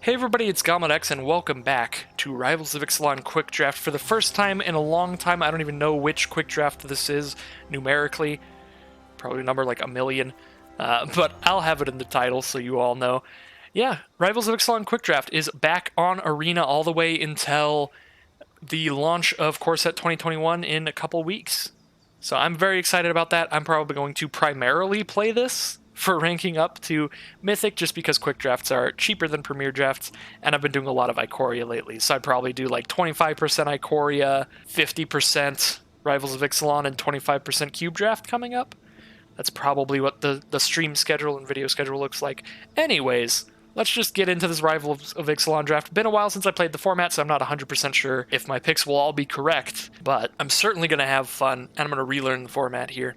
Hey everybody, it's X, and welcome back to Rivals of Ixalan Quick Draft. For the first time in a long time, I don't even know which Quick Draft this is numerically. Probably a number like a million. But I'll have it in the title so you all know. Yeah, Rivals of Ixalan Quick Draft is back on Arena all the way until the launch of Core Set 2021 in a couple weeks. So I'm very excited about that. I'm probably going to primarily play this for ranking up to Mythic just because quick drafts are cheaper than Premier drafts, and I've been doing a lot of Ikoria lately. So I'd probably do like 25% Ikoria, 50% Rivals of Ixalan, and 25% Cube Draft coming up. That's probably what the stream schedule and video schedule looks like. Anyways, let's just get into this Rivals of Ixalan draft. Been a while since I played the format, so I'm not 100% sure if my picks will all be correct, but I'm certainly going to have fun, and I'm going to relearn the format here.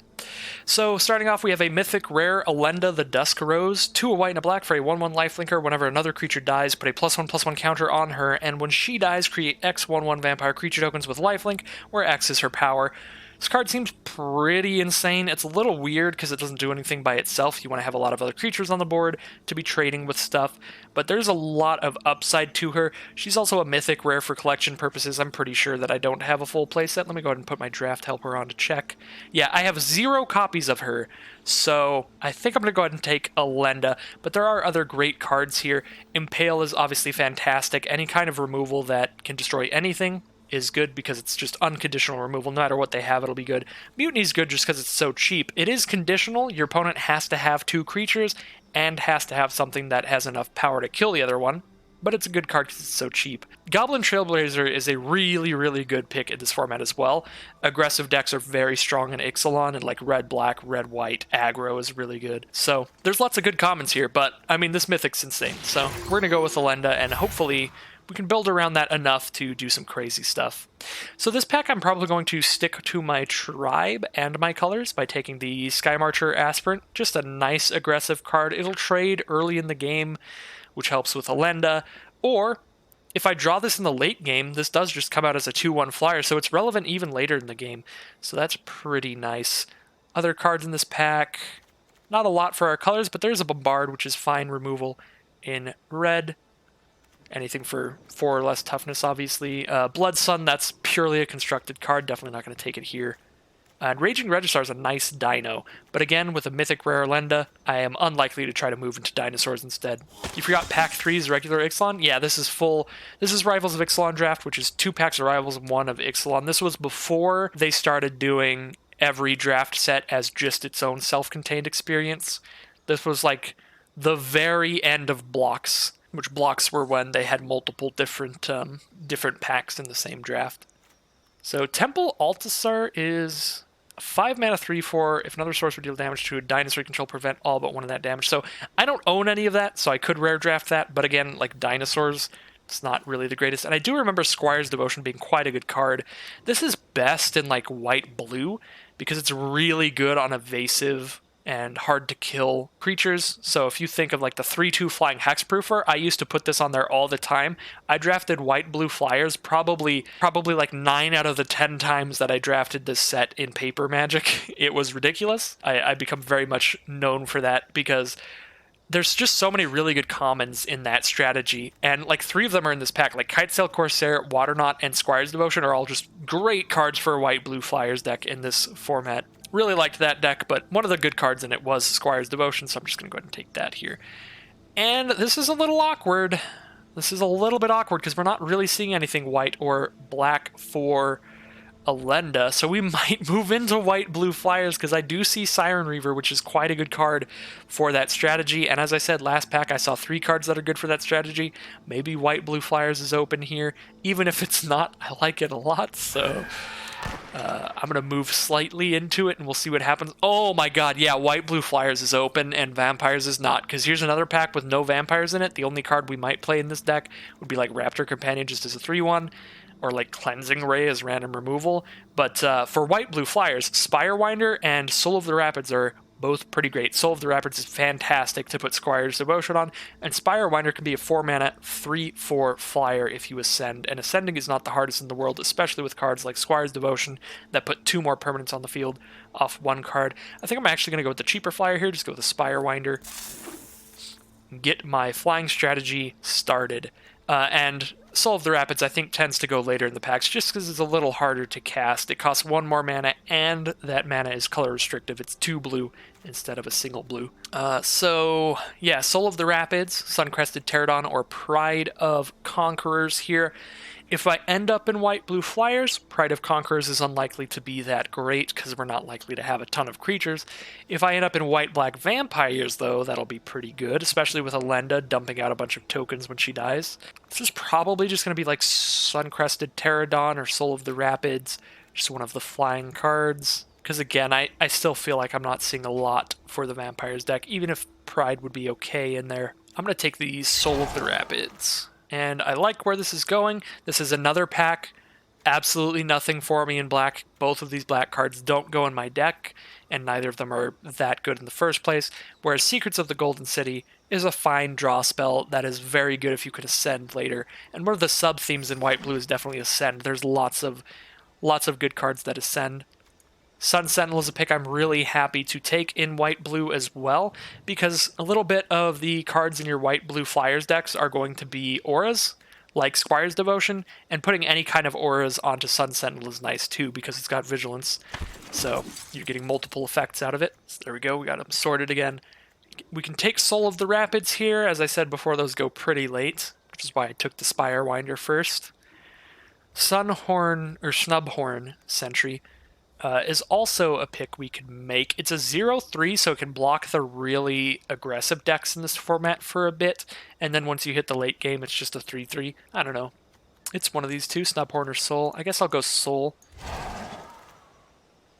So, starting off, we have a mythic rare Elenda the Dusk Rose, 2 a white and a black for a 1/1 lifelinker. Whenever another creature dies, put a +1/+1 counter on her, and when she dies, create X 1/1 vampire creature tokens with lifelink, where X is her power. This card seems pretty insane. It's a little weird because it doesn't do anything by itself. You want to have a lot of other creatures on the board to be trading with stuff, but there's a lot of upside to her. She's also a mythic rare for collection purposes. I'm pretty sure that I don't have a full playset. Let me go ahead and put my draft helper on to check. Yeah, I have 0 copies of her, so I think I'm going to go ahead and take Elenda, but there are other great cards here. Impale is obviously fantastic. Any kind of removal that can destroy anything is good because it's just unconditional removal. No matter what they have, it'll be good. Mutiny's good just because it's so cheap. It is conditional. Your opponent has to have 2 creatures and has to have something that has enough power to kill the other one, but it's a good card because it's so cheap. Goblin Trailblazer is a really, really good pick in this format as well. Aggressive decks are very strong in Ixalan, and like red-black, red-white aggro is really good. So there's lots of good commons here, but I mean, this Mythic's insane. So we're going to go with Elenda, and hopefully we can build around that enough to do some crazy stuff. So this pack, I'm probably going to stick to my tribe and my colors by taking the Sky Marcher Aspirant. Just a nice aggressive card. It'll trade early in the game, which helps with Elenda. Or, if I draw this in the late game, this does just come out as a 2/1 flyer, so it's relevant even later in the game. So that's pretty nice. Other cards in this pack, not a lot for our colors, but there's a Bombard, which is fine removal in red. Anything for 4 or less toughness, obviously. Blood Sun, that's purely a constructed card. Definitely not going to take it here. And Raging Registrar is a nice dino, but again, with a mythic rare Elenda, I am unlikely to try to move into dinosaurs instead. You forgot Pack 3's regular Ixalan? Yeah, this is full. This is Rivals of Ixalan draft, which is 2 packs of Rivals and 1 of Ixalan. This was before they started doing every draft set as just its own self-contained experience. This was like the very end of blocks, which blocks were when they had multiple different packs in the same draft. So Temple Altisar is 5 mana 3/4. If another source would deal damage to a dinosaur, you control, prevent all but 1 of that damage. So I don't own any of that, so I could rare draft that. But again, like dinosaurs, it's not really the greatest. And I do remember Squire's Devotion being quite a good card. This is best in like white-blue because it's really good on evasive and hard to kill creatures. So if you think of like the 3/2 flying hexproofer, I used to put this on there all the time. I drafted white-blue flyers probably like 9 out of the 10 times that I drafted this set in Paper Magic. It was ridiculous. I become very much known for that because there's just so many really good commons in that strategy, and like 3 of them are in this pack. Like Kitesail Corsair, Waterknot, and Squire's Devotion are all just great cards for a white-blue flyers deck in this format. Really liked that deck, but one of the good cards in it was Squire's Devotion, so I'm just going to go ahead and take that here. And this is a little awkward. This is a little bit awkward because we're not really seeing anything white or black for Elenda, so we might move into white-blue flyers because I do see Siren Reaver, which is quite a good card for that strategy. And as I said, last pack I saw 3 cards that are good for that strategy. Maybe white-blue flyers is open here. Even if it's not, I like it a lot, so I'm going to move slightly into it and we'll see what happens. Oh my god, yeah, white-blue flyers is open and vampires is not, because here's another pack with no vampires in it. The only card we might play in this deck would be like Raptor Companion just as a 3/1, or like Cleansing Ray as random removal. But for white-blue flyers, Spirewinder and Soul of the Rapids are both pretty great. Soul of the Rapids is fantastic to put Squire's Devotion on, and Spirewinder can be a 4 mana 3/4 flyer if you ascend, and ascending is not the hardest in the world, especially with cards like Squire's Devotion that put 2 more permanents on the field off 1 card. I think I'm actually going to go with the cheaper flyer here, just go with the Spirewinder. get my flying strategy started. And Soul of the Rapids, I think, tends to go later in the packs just because it's a little harder to cast. It costs 1 more mana, and that mana is color restrictive. It's 2 blue instead of a single blue. So, yeah, Soul of the Rapids, Suncrested Pterodon, or Pride of Conquerors here. If I end up in white-blue flyers, Pride of Conquerors is unlikely to be that great because we're not likely to have a ton of creatures. If I end up in white-black vampires, though, that'll be pretty good, especially with Alenda dumping out a bunch of tokens when she dies. This is probably just going to be like Suncrested Pterodon or Soul of the Rapids, just one of the flying cards. Because again, I still feel like I'm not seeing a lot for the Vampires deck, even if Pride would be okay in there. I'm going to take the Soul of the Rapids. And I like where this is going. This is another pack. Absolutely nothing for me in black. Both of these black cards don't go in my deck, and neither of them are that good in the first place. Whereas Secrets of the Golden City is a fine draw spell that is very good if you could Ascend later. And one of the sub-themes in white-blue is definitely Ascend. There's lots of good cards that Ascend. Sun Sentinel is a pick I'm really happy to take in white-blue as well, because a little bit of the cards in your white-blue Flyers decks are going to be auras, like Squire's Devotion, and putting any kind of auras onto Sun Sentinel is nice too, because it's got Vigilance, so you're getting multiple effects out of it. So there we go, we got them sorted again. We can take Soul of the Rapids here. As I said before, those go pretty late, which is why I took the Spirewinder first. Sunhorn, or Snubhorn Sentry, is also a pick we could make. It's a 0-3, so it can block the really aggressive decks in this format for a bit, and then once you hit the late game, it's just a 3-3. I don't know. It's one of these two, Snubhorn or Soul. I guess I'll go Soul.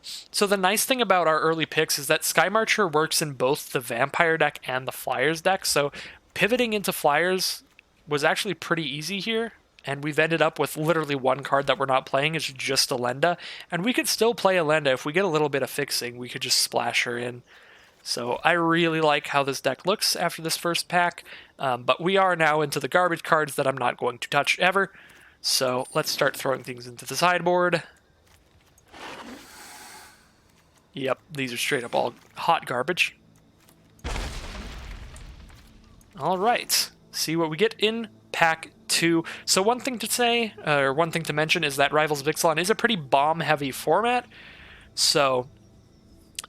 So the nice thing about our early picks is that Sky Marcher works in both the Vampire deck and the Flyers deck, so pivoting into Flyers was actually pretty easy here. And we've ended up with literally one card that we're not playing. It's just Alenda. And we could still play Alenda. If we get a little bit of fixing, we could just splash her in. So I really like how this deck looks after this first pack. But we are now into the garbage cards that I'm not going to touch ever. So let's start throwing things into the sideboard. Yep, these are straight up all hot garbage. All right. See what we get in pack 2. So one thing to say, or one thing to mention, is that Rivals of Ixalan is a pretty bomb-heavy format. So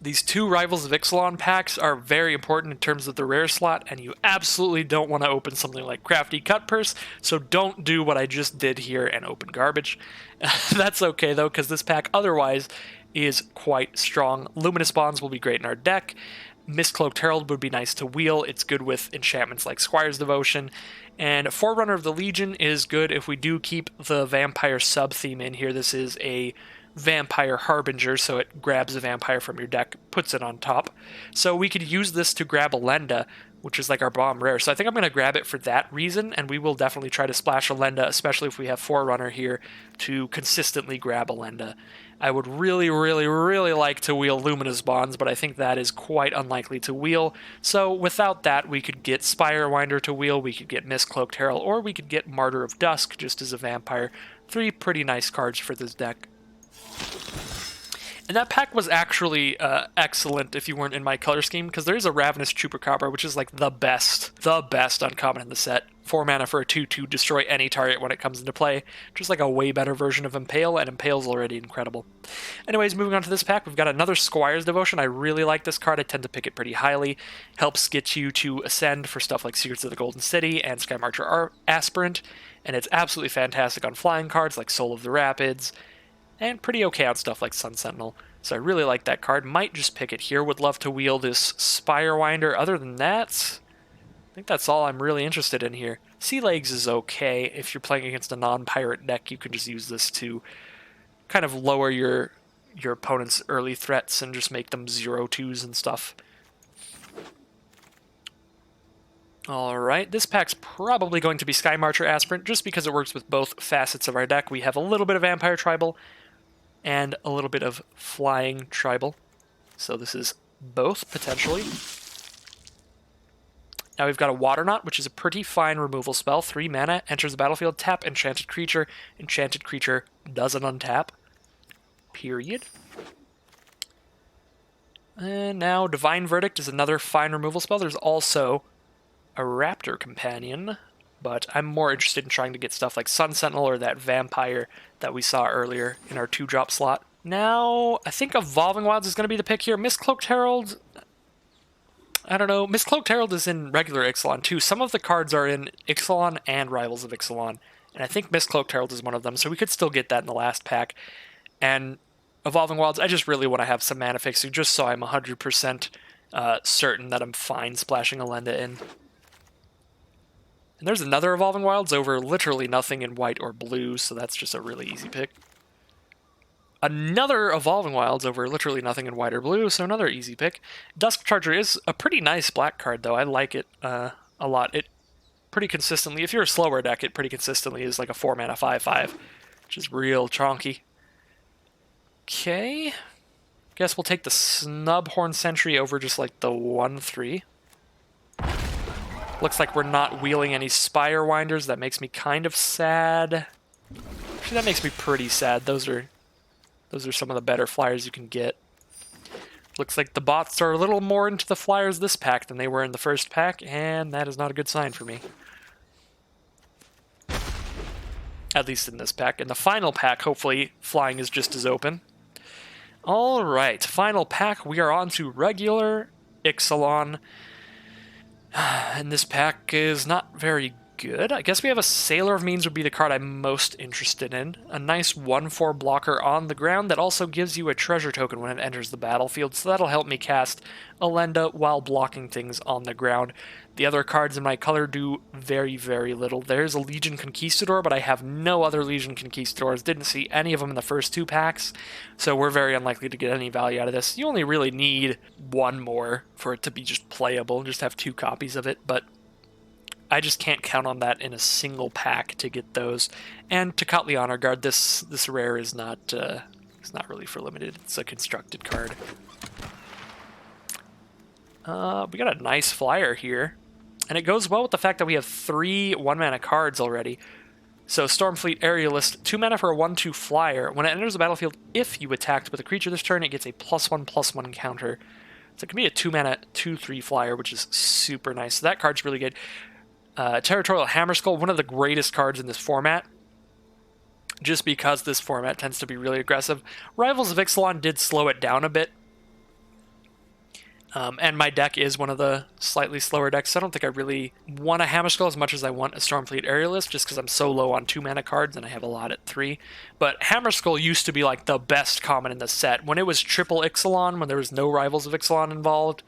these 2 Rivals of Ixalan packs are very important in terms of the rare slot, and you absolutely don't want to open something like Crafty Cutpurse, so don't do what I just did here and open garbage. That's okay, though, because this pack otherwise is quite strong. Luminous Bonds will be great in our deck. Mistcloaked Herald would be nice to wheel. It's good with enchantments like Squire's Devotion. And Forerunner of the Legion is good if we do keep the vampire sub-theme in here. This is a vampire harbinger, so it grabs a vampire from your deck, puts it on top. So we could use this to grab Alenda, which is like our bomb rare. So I think I'm going to grab it for that reason, and we will definitely try to splash Alenda, especially if we have Forerunner here, to consistently grab Alenda. I would really, really, really like to wheel Luminous Bonds, but I think that is quite unlikely to wheel. So without that, we could get Spirewinder to wheel, we could get Mistcloaked Herald, or we could get Martyr of Dusk just as a vampire. 3 pretty nice cards for this deck. And that pack was actually excellent if you weren't in my color scheme, because there is a Ravenous Chupacabra, which is like the best uncommon in the set. 4 mana for a 2/2, destroy any target when it comes into play. Just like a way better version of Impale, and Impale's already incredible. Anyways, moving on to this pack, we've got another Squire's Devotion. I really like this card. I tend to pick it pretty highly. Helps get you to Ascend for stuff like Secrets of the Golden City and Sky Marcher Aspirant, and it's absolutely fantastic on flying cards like Soul of the Rapids, and pretty okay on stuff like Sun Sentinel. So I really like that card. Might just pick it here. Would love to wheel this Spirewinder. Other than that, I think that's all I'm really interested in here. Sea Legs is okay. If you're playing against a non-pirate deck, you can just use this to kind of lower your opponent's early threats and just make them 0/2s and stuff. Alright, this pack's probably going to be Sky Marcher Aspirant, just because it works with both facets of our deck. We have a little bit of Vampire Tribal, and a little bit of Flying Tribal. So this is both, potentially. Now we've got a Water Knot, which is a pretty fine removal spell. 3 mana, enters the battlefield, tap Enchanted Creature. Enchanted Creature doesn't untap. Period. And now Divine Verdict is another fine removal spell. There's also a Raptor Companion, but I'm more interested in trying to get stuff like Sun Sentinel or that Vampire that we saw earlier in our 2-drop slot. Now, I think Evolving Wilds is going to be the pick here. Mist-Cloaked Herald, I don't know. Mist-Cloaked Herald is in regular Ixalan too. Some of the cards are in Ixalan and Rivals of Ixalan, and I think Mist-Cloaked Herald is one of them, so we could still get that in the last pack. And Evolving Wilds, I just really want to have some mana fixing just so I'm 100% certain that I'm fine splashing Elenda in. And there's another Evolving Wilds over literally nothing in white or blue, so that's just a really easy pick. Another Evolving Wilds over literally nothing in white or blue, so another easy pick. Dusk Charger is a pretty nice black card, though. I like it a lot. It pretty consistently, if you're a slower deck, it pretty consistently is like a 4-mana 5/5, which is real chonky. Okay. Guess we'll take the Snubhorn Sentry over just like the 1/3. Looks like we're not wheeling any Spire Winders. That makes me kind of sad. Actually, that makes me pretty sad. Those are some of the better flyers you can get. Looks like the bots are a little more into the flyers this pack than they were in the first pack, and that is not a good sign for me. At least in this pack. In the final pack, hopefully, flying is just as open. Alright, final pack. We are on to regular Ixalan. And this pack is not very good. I guess we have a Sailor of Means would be the card I'm most interested in. A nice 1/4 blocker on the ground that also gives you a treasure token when it enters the battlefield, so that'll help me cast Elenda while blocking things on the ground. The other cards in my color do very, very little. There's a Legion Conquistador, but I have no other Legion Conquistadors. Didn't see any of them in the first 2 packs, so we're very unlikely to get any value out of this. You only really need 1 more for it to be just playable, just have 2 copies of it, but I just can't count on that in a single pack to get those. And Tocatli Honor Guard, this rare is not it's not really for limited. It's a constructed card. We got a nice flyer here, and it goes well with the fact that we have 3 1-mana cards already. So Stormfleet Aerialist, 2 mana for a 1/2 flyer. When it enters the battlefield, if you attacked with a creature this turn, it gets a +1/+1 counter. So it can be a 2 mana 2/3 flyer, which is super nice. So that card's really good. Territorial Hammerskull, one of the greatest cards in this format, just because this format tends to be really aggressive. Rivals of Ixalan did slow it down a bit, and my deck is one of the slightly slower decks, so I don't think I really want a Hammerskull as much as I want a Stormfleet Aerialist, just because I'm so low on 2 mana cards and I have a lot at 3. But Hammerskull used to be like the best common in the set. When it was triple Ixalan, when there was no Rivals of Ixalan involved,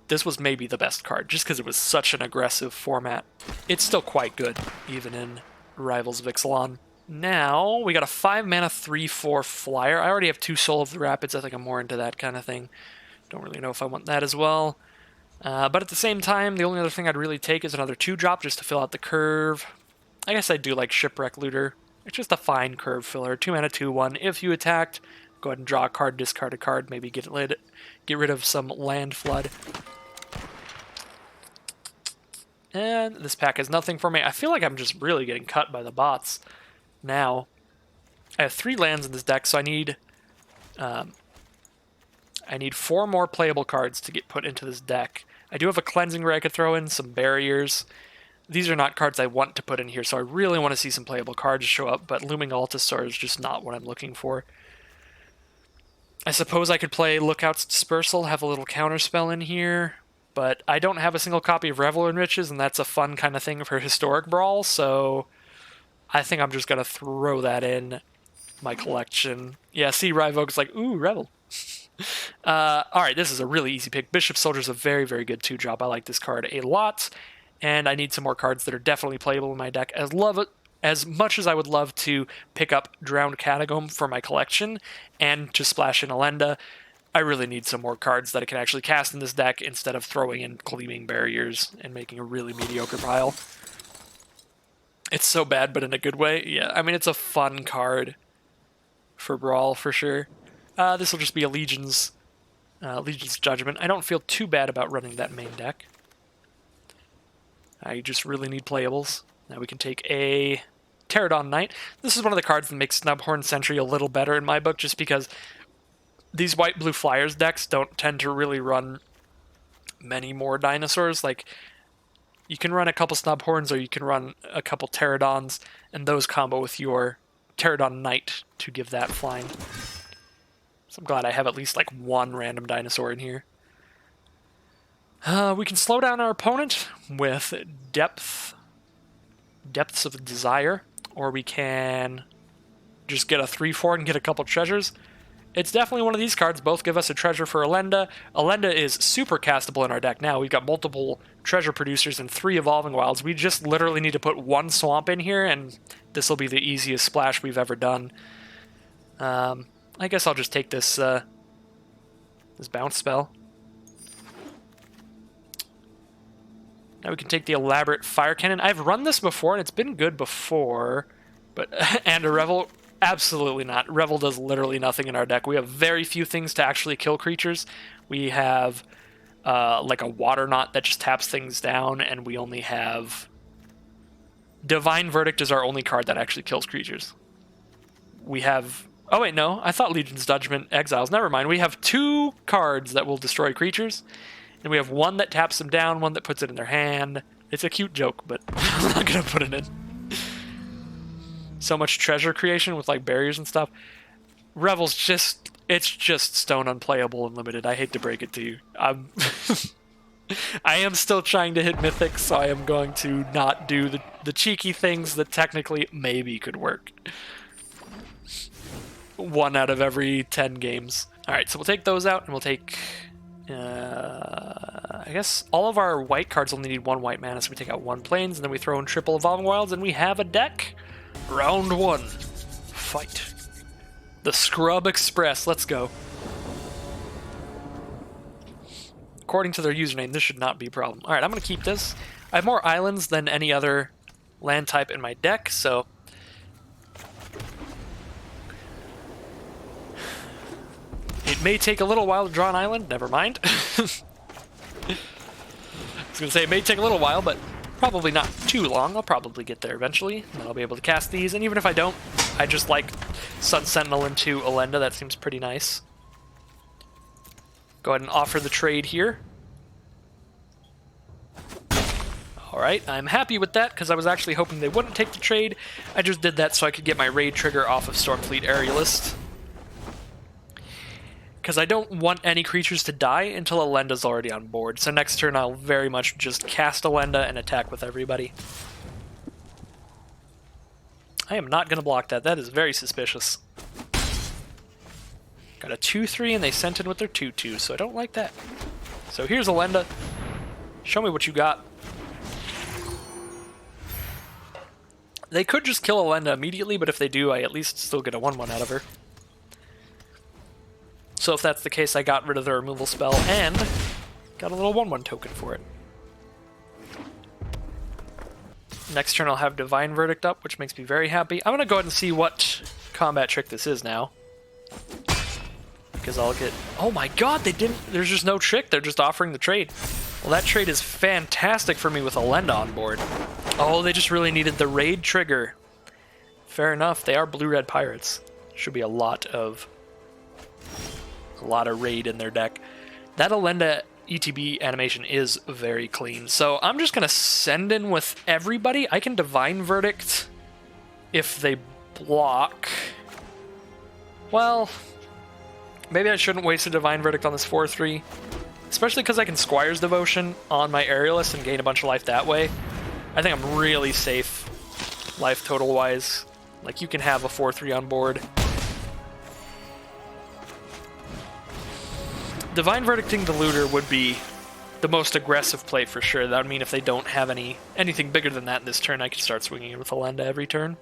this was maybe the best card, just because it was such an aggressive format. It's still quite good, even in Rivals of Ixalan. Now, we got a 5 mana 3/4 flyer. I already have 2 Soul of the Rapids. I think I'm more into that kind of thing. Don't really know if I want that as well. But at the same time, the only other thing I'd really take is another 2-drop just to fill out the curve. I guess I do like Shipwreck Looter. It's just a fine curve filler. 2 mana 2/1. If you attacked, go ahead and draw a card, discard a card, maybe get rid of some land flood. And this pack has nothing for me. I feel like I'm just really getting cut by the bots now. I have 3 lands in this deck, so I need 4 more playable cards to get put into this deck. I do have a Cleansing Ray I could throw in, some barriers. These are not cards I want to put in here, so I really want to see some playable cards show up, but Looming Altisar is just not what I'm looking for. I suppose I could play Lookout's Dispersal, have a little counterspell in here, but I don't have a single copy of Revel in Riches, and that's a fun kind of thing for Historic Brawl, so I think I'm just going to throw that in my collection. Yeah, see, Ryvoke's like, ooh, Revel. Alright, this is a really easy pick. Bishop Soldier is a very, very good 2-drop. I like this card a lot, and I need some more cards that are definitely playable in my deck. As much as I would love to pick up Drowned Catacomb for my collection and to splash in Elenda, I really need some more cards that I can actually cast in this deck instead of throwing in Gleaming Barriers and making a really mediocre pile. It's so bad, but in a good way. Yeah, I mean, it's a fun card for Brawl, for sure. This will just be a Legion's Judgment. I don't feel too bad about running that main deck. I just really need playables. Now we can take a Pterodon Knight. This is one of the cards that makes Snubhorn Sentry a little better in my book, just because these white-blue Flyers decks don't tend to really run many more dinosaurs. Like, You can run a couple Snub Horns, or you can run a couple Pterodons, and those combo with your Pterodon Knight to give that flying. So I'm glad I have at least like one random dinosaur in here. We can slow down our opponent with Depths of Desire, or we can just get a 3/4 and get a couple treasures. It's definitely one of these cards. Both give us a treasure for Elenda. Elenda is super castable in our deck now. We've got multiple treasure producers and 3 Evolving Wilds. We just literally need to put 1 swamp in here, and this will be the easiest splash we've ever done. I guess I'll just take this this bounce spell. Now we can take the Elaborate Fire Cannon. I've run this before, and it's been good before, but and a Revel, absolutely not. Revel does literally nothing in our deck. We have very few things to actually kill creatures. We have like a Water Knot that just taps things down, and we only have... Divine Verdict is our only card that actually kills creatures. We have... Oh wait, no. I thought Legion's Judgment exiles. Never mind. We have 2 cards that will destroy creatures. And we have 1 that taps them down, 1 that puts it in their hand. It's a cute joke, but I'm not going to put it in. So much treasure creation with like barriers and stuff. Revel's just... It's just stone unplayable and limited. I hate to break it to you. I am still trying to hit Mythic, so I am going to not do the cheeky things that technically maybe could work. 1 out of every 10 games. Alright, so we'll take those out, and we'll take... I guess all of our white cards only need 1 white mana, so we take out 1 Plains, and then we throw in triple Evolving Wilds, and we have a deck. Round 1. Fight. The Scrub Express. Let's go. According to their username, this should not be a problem. Alright, I'm going to keep this. I have more islands than any other land type in my deck, so... It may take a little while to draw an island. Never mind. I was going to say it may take a little while, but probably not too long. I'll probably get there eventually, and I'll be able to cast these. And even if I don't, I just like Sun Sentinel into Elenda. That seems pretty nice. Go ahead and offer the trade here. Alright, I'm happy with that, because I was actually hoping they wouldn't take the trade. I just did that so I could get my raid trigger off of Stormfleet Aerialist. Because I don't want any creatures to die until Elenda's already on board. So next turn I'll very much just cast Elenda and attack with everybody. I am not going to block that. That is very suspicious. Got a 2/3 and they sent in with their 2/2, so I don't like that. So here's Elenda. Show me what you got. They could just kill Elenda immediately, but if they do, I at least still get a 1/1 out of her. So if that's the case, I got rid of the removal spell and got a little 1/1 token for it. Next turn I'll have Divine Verdict up, which makes me very happy. I'm going to go ahead and see what combat trick this is now. Because I'll get... Oh my god, they didn't... There's just no trick, they're just offering the trade. Well, that trade is fantastic for me with Elenda on board. Oh, they just really needed the raid trigger. Fair enough, they are blue-red pirates. Should be a lot of raid in their deck. That Elenda ETB animation is very clean. So I'm just going to send in with everybody. I can Divine Verdict if they block. Well, maybe I shouldn't waste a Divine Verdict on this 4/3. Especially because I can Squire's Devotion on my Aerialist and gain a bunch of life that way. I think I'm really safe life total-wise. Like, you can have a 4/3 on board. Divine Verdicting the Looter would be the most aggressive play for sure. That would mean if they don't have anything bigger than that this turn, I could start swinging it with Elenda every turn.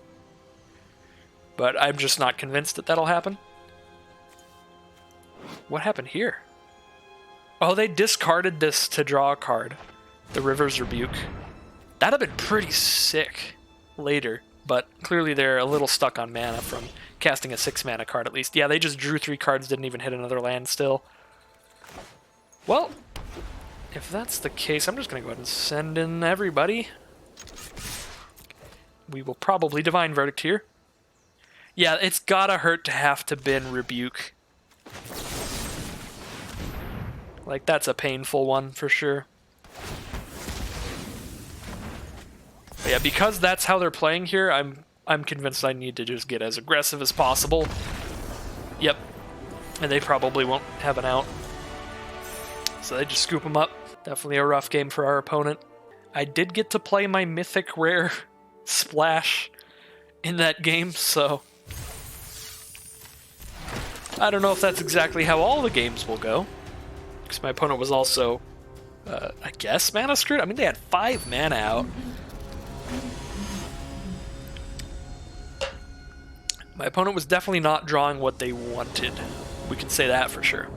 But I'm just not convinced that that'll happen. What happened here? Oh, they discarded this to draw a card. The River's Rebuke. That'd have been pretty sick later, but clearly they're a little stuck on mana from casting a 6-mana card at least. Yeah, they just drew 3 cards, didn't even hit another land still. Well, if that's the case, I'm just going to go ahead and send in everybody. We will probably Divine Verdict here. Yeah, it's gotta hurt to have to bin Rebuke. Like, that's a painful one for sure. But yeah, because that's how they're playing here, I'm convinced I need to just get as aggressive as possible. Yep. And they probably won't have an out. So they just scoop them up. Definitely a rough game for our opponent. I did get to play my mythic rare splash in that game, so I don't know if that's exactly how all the games will go. Because my opponent was also, I guess, mana screwed. I mean, they had 5 mana out. My opponent was definitely not drawing what they wanted. We can say that for sure.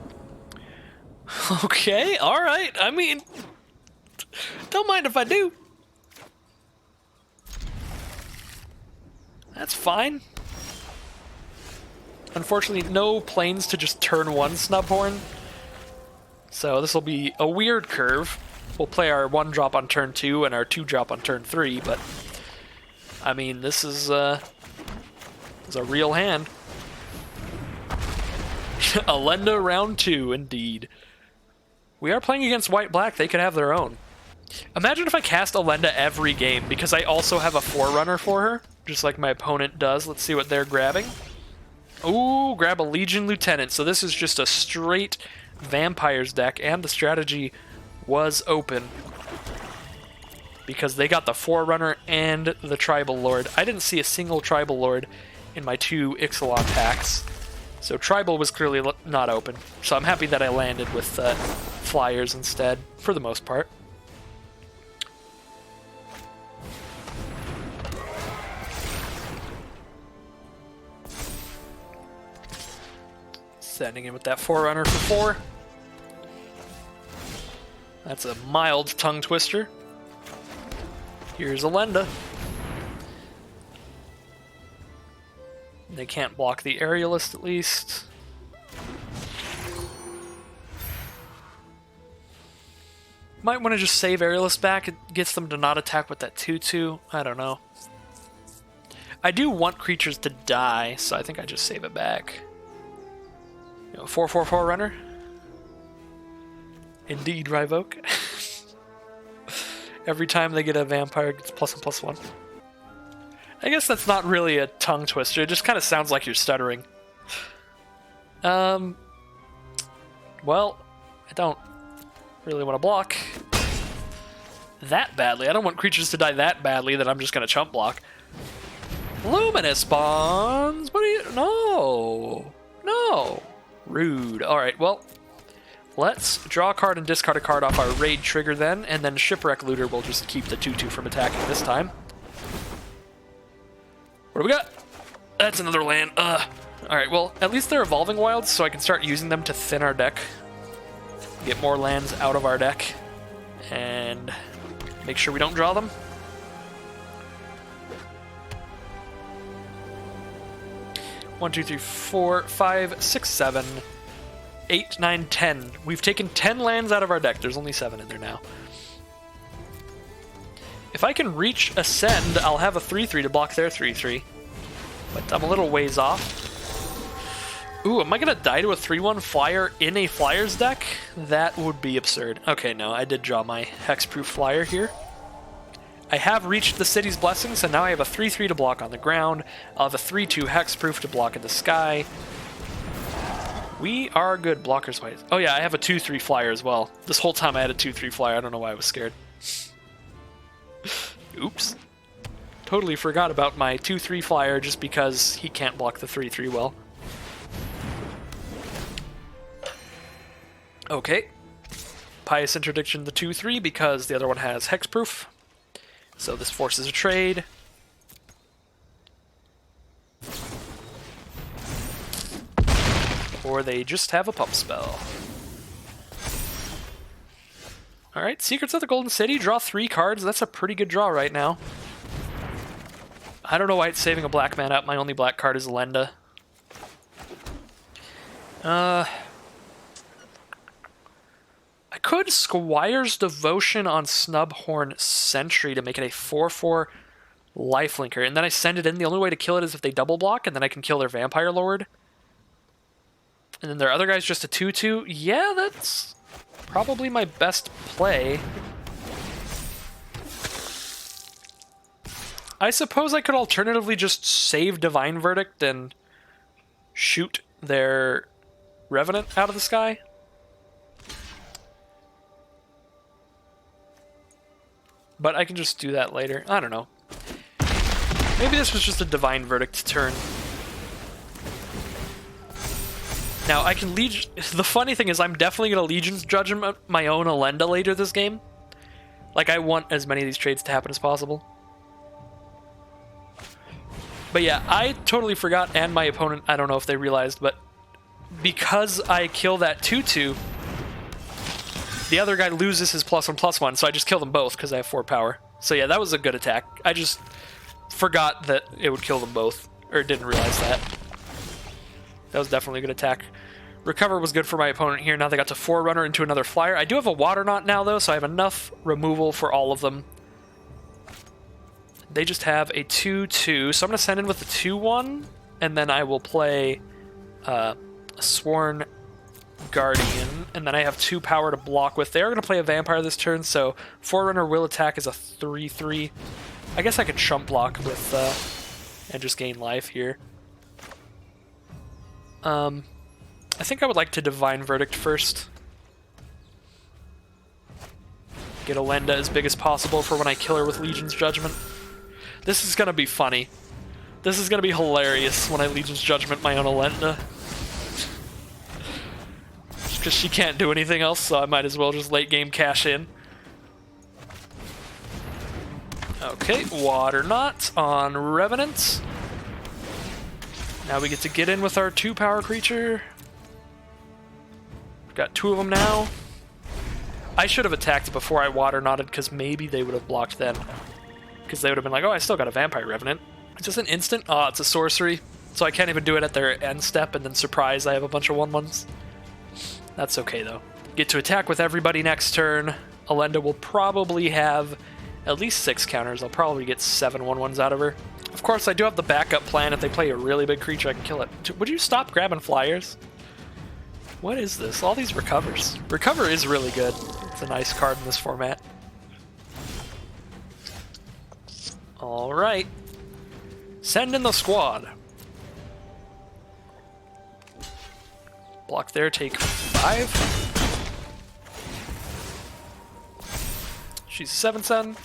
Okay, alright. I mean, don't mind if I do. That's fine. Unfortunately, no planes to just turn 1 Snubhorn. So this will be a weird curve. We'll play our 1-drop on turn 2 and our 2-drop on turn 3, but I mean, this is a real hand. Alenda round 2, indeed. We are playing against white-black. They could have their own. Imagine if I cast Alenda every game, because I also have a Forerunner for her, just like my opponent does. Let's see what they're grabbing. Ooh, grab a Legion Lieutenant. So this is just a straight Vampires deck, and the strategy was open. Because they got the Forerunner and the Tribal Lord. I didn't see a single Tribal Lord in my 2 Ixalan packs. So Tribal was clearly not open. So I'm happy that I landed with Flyers instead, for the most part. Sending in with that Forerunner for 4. That's a mild tongue twister. Here's Alenda. They can't block the Aerialist, at least. Might want to just save Aerialist back. It gets them to not attack with that 2/2. I don't know. I do want creatures to die, so I think I just save it back. You know, 4/4 runner. Indeed, Rivoke. Every time they get a vampire, it gets +1/+1. I guess that's not really a tongue twister. It just kind of sounds like you're stuttering. Well, I don't really want to block that badly. I don't want creatures to die that badly that I'm just going to chump block. Luminous spawns? What are you... No. No. Rude. Alright, well, let's draw a card and discard a card off our raid trigger then, and then Shipwreck Looter will just keep the 2/2 from attacking this time. What do we got? That's another land. Alright, well, at least they're evolving wilds, so I can start using them to thin our deck. Get more lands out of our deck. And make sure we don't draw them. One, two, three, 4, 5, 6, 7, 8, 9, 10. We've taken 10 lands out of our deck. There's only 7 in there now. If I can reach Ascend, I'll have a 3/3 to block their 3/3. But I'm a little ways off. Ooh, am I going to die to a 3/1 flyer in a Flyers deck? That would be absurd. Okay, no, I did draw my Hexproof Flyer here. I have reached the City's Blessing, so now I have a 3/3 to block on the ground. I'll have a 3/2 Hexproof to block in the sky. We are good blockers-wise. Oh yeah, I have a 2/3 Flyer as well. This whole time I had a 2/3 Flyer. I don't know why I was scared. Oops. Totally forgot about my 2/3 Flyer just because he can't block the 3/3 well. Okay. Pious Interdiction the 2/3 because the other one has Hexproof. So this forces a trade. Or they just have a pump spell. Alright, Secrets of the Golden City, draw 3 cards. That's a pretty good draw right now. I don't know why it's saving a black man up. My only black card is Lenda. I could Squire's Devotion on Snubhorn Sentry to make it a 4/4 lifelinker, and then I send it in. The only way to kill it is if they double block, and then I can kill their Vampire Lord. And then their other guy's just a 2/2. Yeah, that's probably my best play. I suppose I could alternatively just save Divine Verdict and shoot their Revenant out of the sky. But I can just do that later. I don't know. Maybe this was just a Divine Verdict turn. Now, I can Legion... The funny thing is I'm definitely going to Legion's Judge my own Elenda later this game. Like, I want as many of these trades to happen as possible. But yeah, I totally forgot, and my opponent, I don't know if they realized, but because I kill that 2/2, the other guy loses his +1/+1, so I just kill them both because I have 4 power. So yeah, that was a good attack. I just forgot that it would kill them both, or didn't realize that. That was definitely a good attack. Recover was good for my opponent here. Now they got to Forerunner into another Flyer. I do have a Water Knot now, though, so I have enough removal for all of them. They just have a 2/2, so I'm going to send in with the 2/1, and then I will play a Sworn Guardian, and then I have 2 power to block with. They're going to play a Vampire this turn, so Forerunner will attack as a 3/3. I guess I could chump block with and just gain life here. I think I would like to Divine Verdict first. Get Elenda as big as possible for when I kill her with Legion's Judgment. This is going to be funny. This is going to be hilarious when I Legion's Judgment my own Elenda. Just because she can't do anything else, so I might as well just late game cash in. Okay, Water Knot on Revenant. Now we get to get in with our 2 power creature. We've got 2 of them now. I should have attacked before I Water Knotted, because maybe they would have blocked then. Because they would have been like, oh, I still got a Vampire Revenant. It's just an instant. Oh, it's a sorcery. So I can't even do it at their end step, and then surprise, I have a bunch of 1/1s. That's okay, though. Get to attack with everybody next turn. Elenda will probably have at least 6 counters. I'll probably get 7 1/1s out of her. Of course, I do have the backup plan. If they play a really big creature, I can kill it. Would you stop grabbing flyers? What is this? All these recovers. Recover is really good. It's a nice card in this format. Alright. Send in the squad. Block there, take 5. She's a 7/7.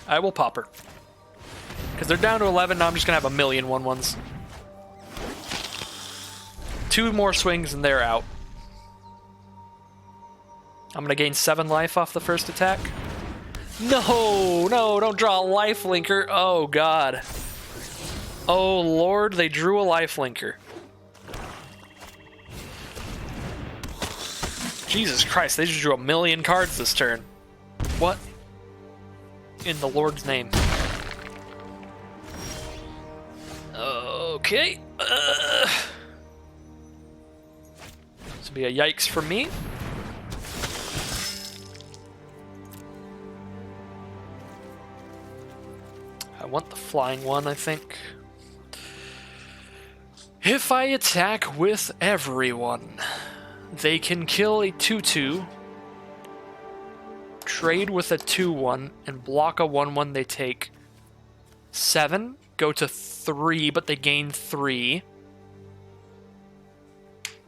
I will pop her. Because they're down to 11, now I'm just going to have a million 1/1s. 2 more swings and they're out. I'm going to gain 7 life off the first attack. No, don't draw a life linker. Oh, God. Oh, Lord, they drew a life linker. Jesus Christ, they just drew a million cards this turn. What in the Lord's name? Okay. This will be a yikes for me. I want the flying one, I think. If I attack with everyone, they can kill a 2/2, trade with a 2/1, and block a 1/1. They take 7, go to 3, but they gain 3.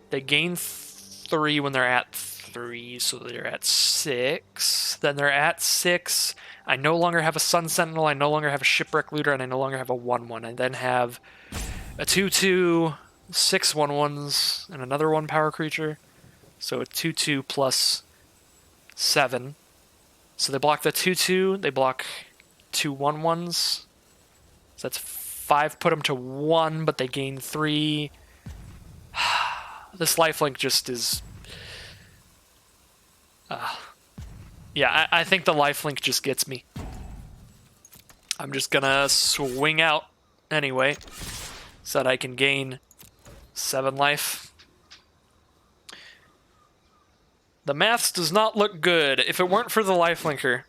They gain 3 when they're at 3, so they're at 6. Then they're at 6. I no longer have a Sun Sentinel, I no longer have a Shipwreck Looter, and I no longer have a 1/1. I then have a 2/2, 6 1/1s, and another 1 power creature. So a 2/2 plus 7. So they block the 2/2, they block 2 1/1s. So that's 5, put them to 1, but they gain 3. This lifelink just is... yeah, I think the lifelink just gets me. I'm just gonna swing out anyway, so that I can gain 7 life. The maths does not look good. If it weren't for the lifelinker,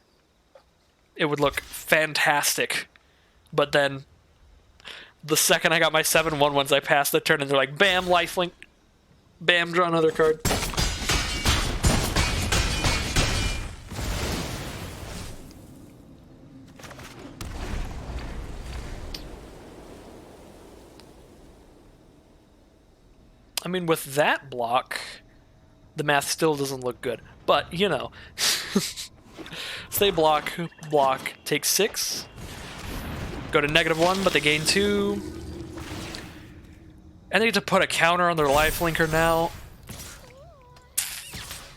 it would look fantastic. But then, the second I got my 7 1/1s, I passed the turn, and they're like, bam, lifelink. Bam, draw another card. I mean, with that block, the math still doesn't look good. But, you know. Stay block, take 6. Go to -1, but they gain 2. And they get to put a counter on their lifelinker now.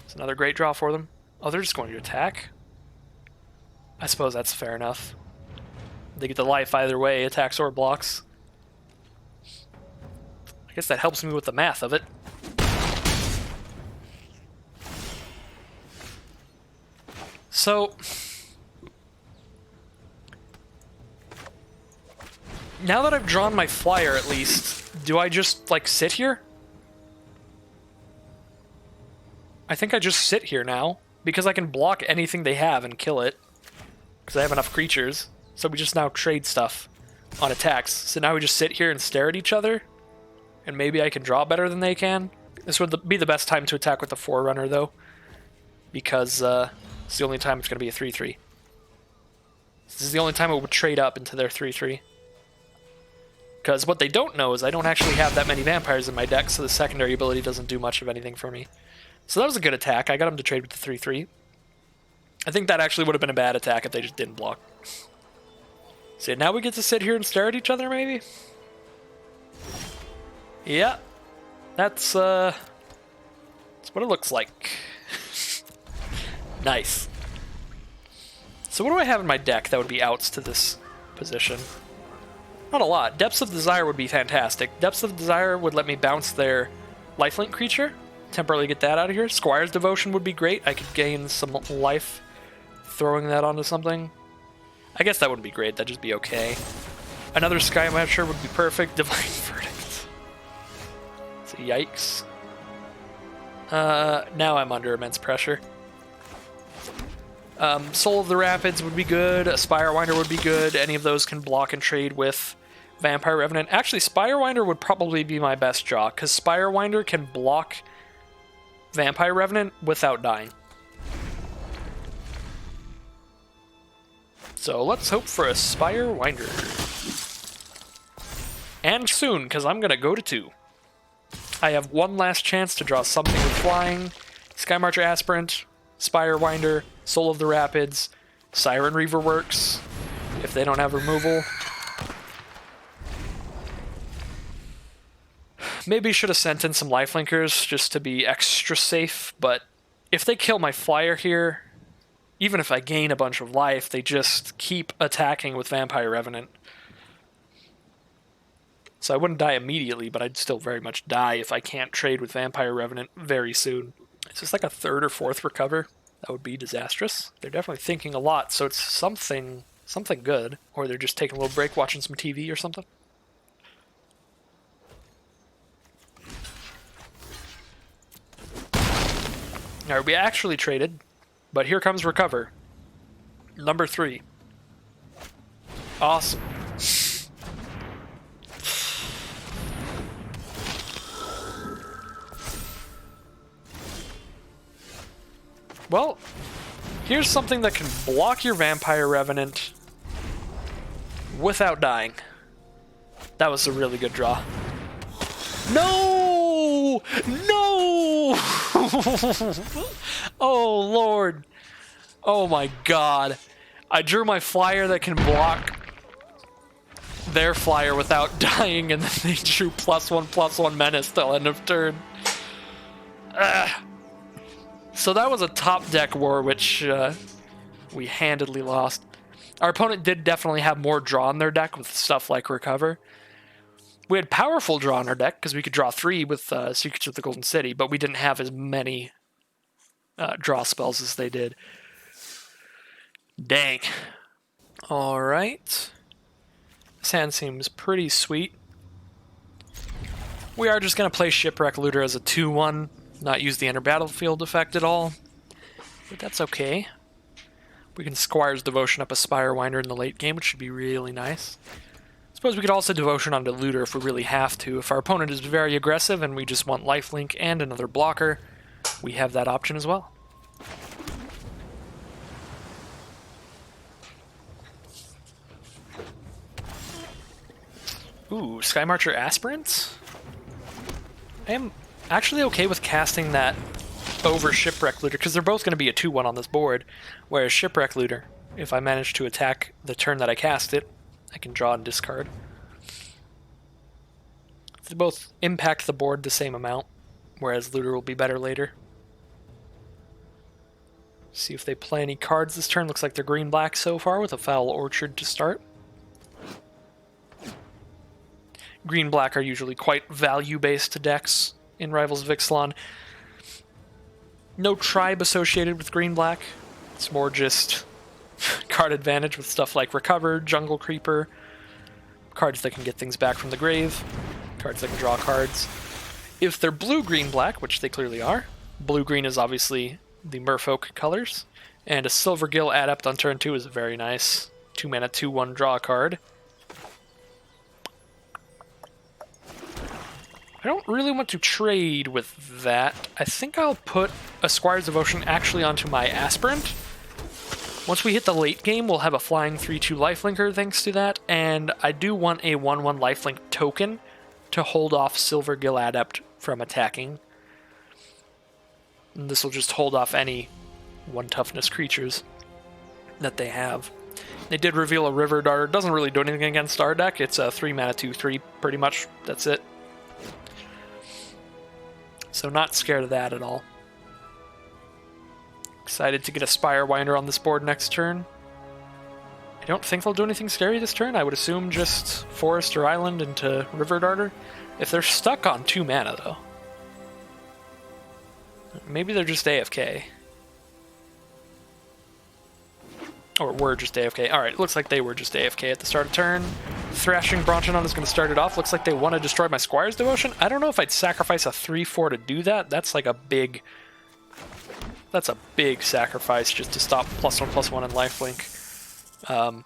It's another great draw for them. Oh, they're just going to attack? I suppose that's fair enough. They get the life either way, attacks or blocks. I guess that helps me with the math of it. So, now that I've drawn my flyer at least, do I just, like, sit here? I think I just sit here now, because I can block anything they have and kill it, because I have enough creatures. So we just now trade stuff on attacks. So now we just sit here and stare at each other, and maybe I can draw better than they can. This would be the best time to attack with the Forerunner, though, because it's the only time it's going to be a 3/3. This is the only time it would trade up into their 3/3. Because what they don't know is I don't actually have that many vampires in my deck, so the secondary ability doesn't do much of anything for me. So that was a good attack. I got him to trade with the 3/3. I think that actually would have been a bad attack if they just didn't block. So now we get to sit here and stare at each other, maybe? Yeah. That's what it looks like. Nice. So what do I have in my deck that would be outs to this position? Not a lot. Depths of Desire would be fantastic. Depths of Desire would let me bounce their lifelink creature. Temporarily get that out of here. Squire's Devotion would be great. I could gain some life throwing that onto something. I guess that wouldn't be great. That'd just be okay. Another Sky Matcher would be perfect. Divine Verdict. So yikes. Now I'm under immense pressure. Soul of the Rapids would be good. A Spirewinder would be good. Any of those can block and trade with Vampire Revenant. Actually, Spirewinder would probably be my best draw, because Spirewinder can block Vampire Revenant without dying. So let's hope for a Spirewinder. And soon, because I'm going to go to 2. I have one last chance to draw something with flying. Skymarcher Aspirant, Spirewinder, Soul of the Rapids, Siren Reaver works, if they don't have removal. Maybe should have sent in some lifelinkers just to be extra safe, but if they kill my flyer here, even if I gain a bunch of life, they just keep attacking with Vampire Revenant. So I wouldn't die immediately, but I'd still very much die if I can't trade with Vampire Revenant very soon. It's just like a 3rd or 4th recover. That would be disastrous. They're definitely thinking a lot, so it's something good. Or they're just taking a little break, watching some TV or something. Alright, we actually traded, but here comes recover. Number 3. Awesome. Well, here's something that can block your Vampire Revenant without dying. That was a really good draw. No! No! Oh, Lord. Oh, my God. I drew my flyer that can block their flyer without dying, and then they drew +1/+1 menace till end of turn. So that was a top deck war, which we handedly lost. Our opponent did definitely have more draw in their deck with stuff like Recover. We had powerful draw in our deck because we could draw 3 with Secrets of the Golden City, but we didn't have as many draw spells as they did. Dang. Alright. This hand seems pretty sweet. We are just going to play Shipwreck Looter as a 2/1. Not use the Enter Battlefield effect at all, but that's okay. We can Squire's Devotion up a Spirewinder in the late game, which should be really nice. I suppose we could also Devotion onto Looter if we really have to. If our opponent is very aggressive and we just want lifelink and another blocker, we have that option as well. Ooh, Skymarcher Aspirants? I am actually okay with casting that over Shipwreck Looter, because they're both going to be a 2-1 on this board, whereas Shipwreck Looter, if I manage to attack the turn that I cast it, I can draw and discard. They both impact the board the same amount, whereas Looter will be better later. See if they play any cards this turn. Looks like they're green-black so far, with a Foul Orchard to start. Green-black are usually quite value-based decks in Rivals of Ixalan. No tribe associated with green-black. It's more just card advantage with stuff like Recover, Jungle Creeper, cards that can get things back from the grave, cards that can draw cards. If they're blue-green-black, which they clearly are, blue-green is obviously the Merfolk colors, and a Silvergill Adept on turn 2 is very nice. 2-mana, 2-1 draw a card. I don't really want to trade with that. I think I'll put a Squire's Devotion actually onto my Aspirant. Once we hit the late game, we'll have a flying 3-2 lifelinker thanks to that, and I do want a 1-1 lifelink token to hold off Silvergill Adept from attacking. And this will just hold off any 1 toughness creatures that they have. They did reveal a River Darter. It doesn't really do anything against our deck. It's a 3-mana 2-3, pretty much. That's it. So not scared of that at all. Excited to get a Spirewinder on this board next turn. I don't think they'll do anything scary this turn. I would assume just Forest or Island into River Darter. If they're stuck on 2 mana, though. Maybe they're just AFK. Or were just AFK. Alright, it looks like they were just AFK at the start of turn. Thrashing Bronchodon is going to start it off. Looks like they want to destroy my Squire's Devotion. I don't know if I'd sacrifice a 3-4 to do that. That's like a big... That's a big sacrifice just to stop +1/+1 and lifelink. But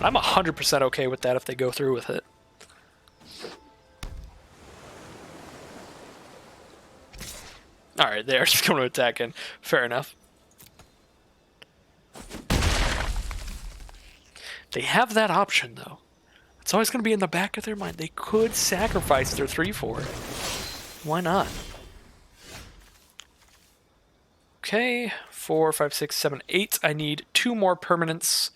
I'm 100% okay with that if they go through with it. Alright, they're just going to attack in. Fair enough. They have that option, though. It's always going to be in the back of their mind. They could sacrifice their 3-4. Why not? Okay, 4, 5, 6, 7, 8. I need 2 more permanents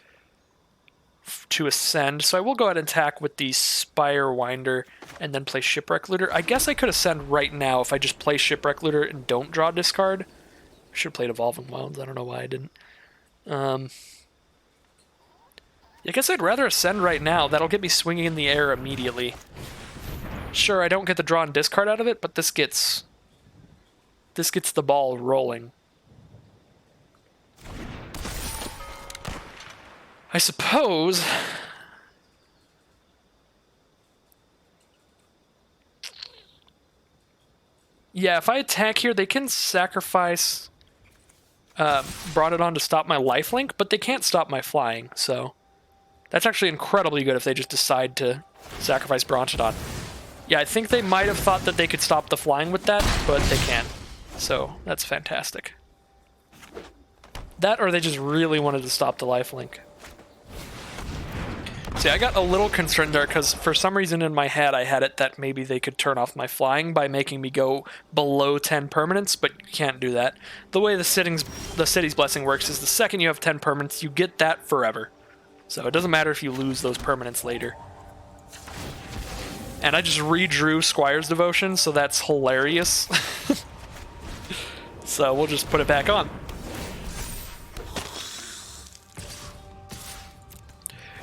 to ascend, so I will go ahead and attack with the Spirewinder and then play Shipwreck Looter. I guess I could ascend right now if I just play Shipwreck Looter and don't draw discard. I should have played Evolving Wilds. I don't know why I didn't. I guess I'd rather ascend right now. That'll get me swinging in the air immediately. Sure, I don't get the draw and discard out of it, but this gets the ball rolling. I suppose... Yeah, if I attack here, they can sacrifice Bronchodon to stop my lifelink, but they can't stop my flying, so... That's actually incredibly good if they just decide to sacrifice Bronchodon. Yeah, I think they might have thought that they could stop the flying with that, but they can't. So, that's fantastic. That, or they just really wanted to stop the lifelink. See, I got a little concerned there, because for some reason in my head I had it that maybe they could turn off my flying by making me go below 10 permanents, but you can't do that. The way the City's Blessing works is the second you have 10 permanents, you get that forever. So it doesn't matter if you lose those permanents later. And I just redrew Squire's Devotion, so that's hilarious. So we'll just put it back on.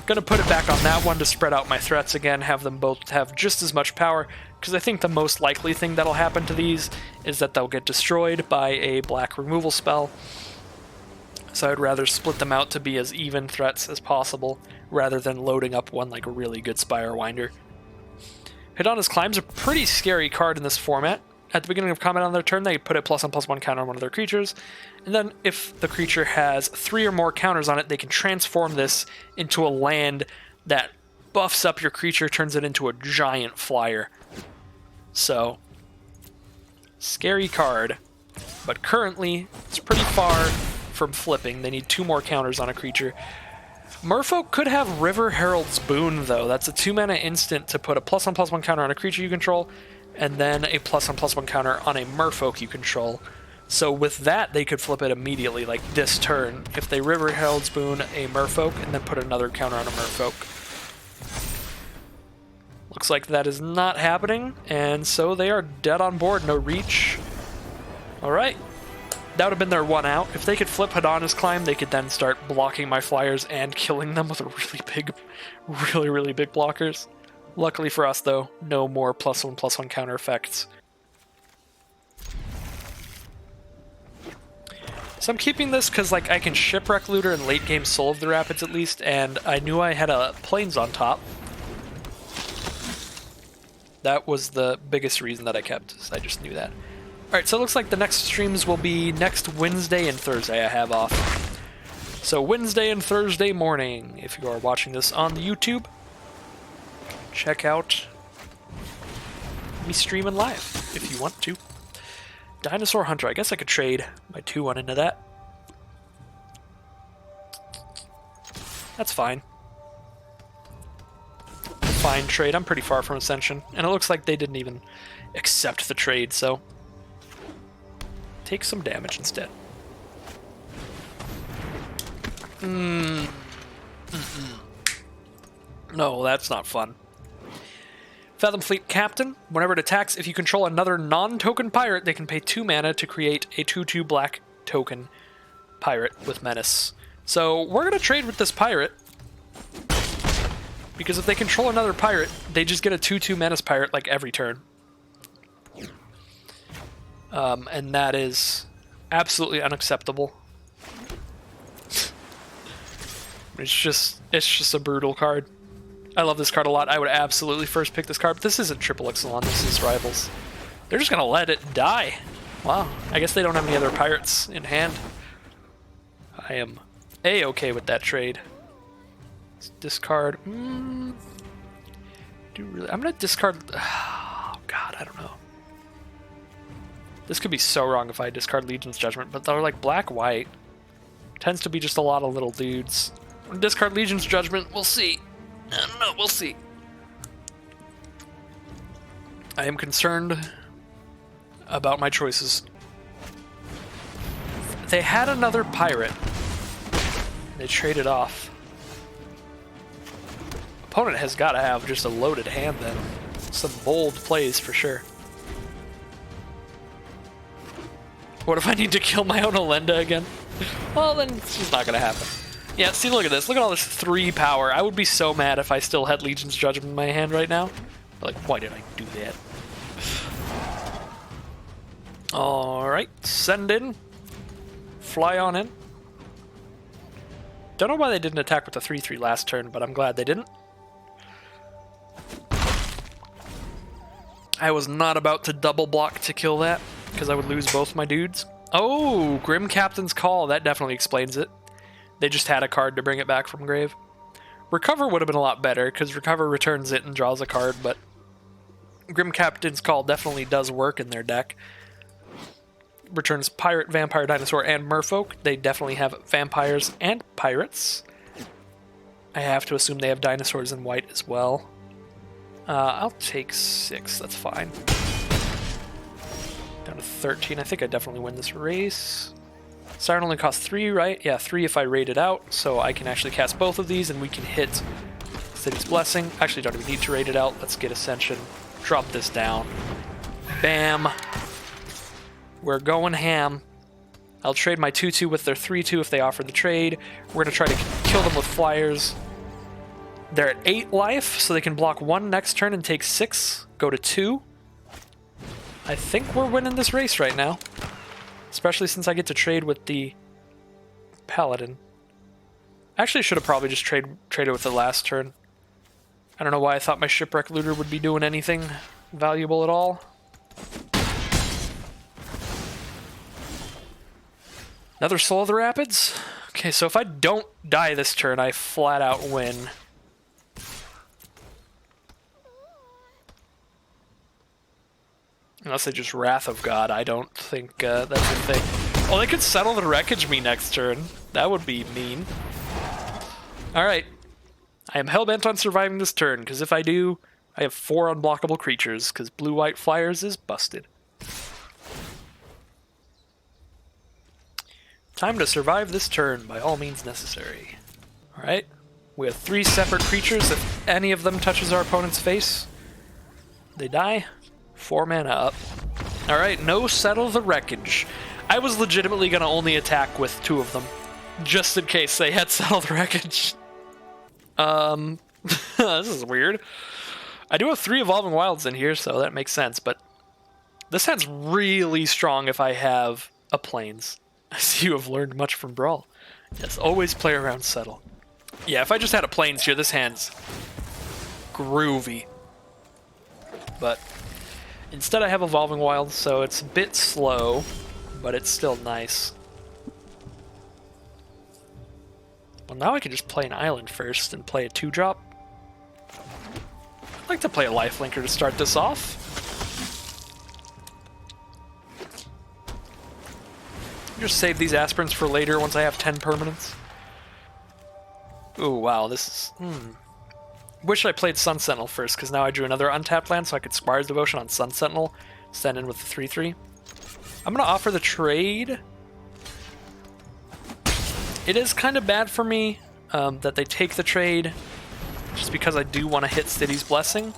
Gonna put it back on that one to spread out my threats again, have them both have just as much power, because I think the most likely thing that'll happen to these is that they'll get destroyed by a black removal spell. So I'd rather split them out to be as even threats as possible, rather than loading up one like a really good Spirewinder. Hidana's Climb's a pretty scary card in this format. At the beginning of combat on their turn, they put a +1/+1 counter on one of their creatures, and then if the creature has 3 or more counters on it, they can transform this into a land that buffs up your creature, turns it into a giant flyer. So, scary card, but currently it's pretty far from flipping. They need 2 more counters on a creature. Merfolk could have River Herald's Boon, though. That's a 2-mana instant to put a +1/+1 counter on a creature you control, and then a +1/+1 counter on a merfolk you control. So with that, they could flip it immediately, like this turn. If they River Herald Spoon a merfolk and then put another counter on a merfolk. Looks like that is not happening, and so they are dead on board. No reach. Alright. That would have been their one out. If they could flip Hadana's Climb, they could then start blocking my flyers and killing them with really big blockers. Luckily for us, though, no more +1/+1 counter effects. So I'm keeping this because like I can Shipwreck Looter and late game Soul of the Rapids at least, and I knew I had a Plains on top. That was the biggest reason that I kept, so I just knew that. Alright, so it looks like the next streams will be next Wednesday and Thursday I have off. So Wednesday and Thursday morning, if you are watching this on the YouTube, check out me streaming live if you want to. Dinosaur Hunter, I guess I could trade my 2-1 into that. That's fine. Fine trade, I'm pretty far from Ascension, and it looks like they didn't even accept the trade, so take some damage instead. No, that's not fun. Fathom Fleet Captain. Whenever it attacks, if you control another non-token pirate, they can pay 2 mana to create a 2/2 black token pirate with Menace. So we're going to trade with this pirate, because if they control another pirate, they just get a 2/2 Menace pirate like every turn. And that is absolutely unacceptable. It's just a brutal card. I love this card a lot. I would absolutely first pick this card, but this isn't triple Ixalan, this is Rivals. They're just gonna let it die. Wow, I guess they don't have any other pirates in hand. I am A-okay with that trade. Let's discard. I'm gonna discard. Oh god, I don't know. This could be so wrong if I discard Legion's Judgment, but they're like black-white. Tends to be just a lot of little dudes. I'm gonna discard Legion's Judgment, we'll see. I don't know, we'll see. I am concerned about my choices. They had another pirate. They traded off. Opponent has got to have just a loaded hand then. Some bold plays for sure. What if I need to kill my own Elenda again? Well, then it's just not going to happen. Yeah, see, look at this. Look at all this 3 power. I would be so mad if I still had Legion's Judgment in my hand right now. Like, why did I do that? Alright, send in. Fly on in. Don't know why they didn't attack with the 3/3 last turn, but I'm glad they didn't. I was not about to double block to kill that, because I would lose both my dudes. Oh, Grim Captain's Call. That definitely explains it. They just had a card to bring it back from grave. Recover would have been a lot better, because Recover returns it and draws a card, but Grim Captain's Call definitely does work in their deck. Returns Pirate, Vampire, Dinosaur, and Merfolk. They definitely have vampires and pirates. I have to assume they have dinosaurs in white as well. I'll take 6, that's fine. Down to 13, I think I definitely win this race. Siren only costs 3, right? Yeah, 3 if I raid it out, so I can actually cast both of these and we can hit City's Blessing. Actually, don't even need to raid it out. Let's get Ascension. Drop this down. Bam. We're going ham. I'll trade my 2/2 with their 3/2 if they offer the trade. We're going to try to kill them with flyers. They're at 8 life, so they can block 1 next turn and take 6. Go to 2. I think we're winning this race right now. Especially since I get to trade with the Paladin. Actually, I should have probably just traded with the last turn. I don't know why I thought my Shipwreck Looter would be doing anything valuable at all. Another Soul of the Rapids? Okay, so if I don't die this turn, I flat out win. Unless they just Wrath of God, I don't think that's a thing. Oh, they could settle the Wreckage me next turn. That would be mean. Alright. I am hellbent on surviving this turn, because if I do, I have 4 unblockable creatures, because blue-white flyers is busted. Time to survive this turn by all means necessary. Alright, we have 3 separate creatures. If any of them touches our opponent's face, they die. 4 mana up. Alright, no Settle the Wreckage. I was legitimately going to only attack with 2 of them, just in case they had Settle the Wreckage. This is weird. I do have 3 Evolving Wilds in here, so that makes sense, but this hand's really strong if I have a Plains. I see you have learned much from Brawl. Yes, always play around Settle. Yeah, if I just had a Plains here, this hand's groovy. But instead I have Evolving Wilds, so it's a bit slow, but it's still nice. Well, now I can just play an island first and play a 2-drop. I'd like to play a lifelinker to start this off. Just save these aspirants for later once I have 10 permanents. Ooh, wow, this is... Wish I played Sun Sentinel first, because now I drew another untapped land, so I could Squire's Devotion on Sun Sentinel, stand in with the 3/3. I'm going to offer the trade. It is kind of bad for me that they take the trade, just because I do want to hit City's Blessing.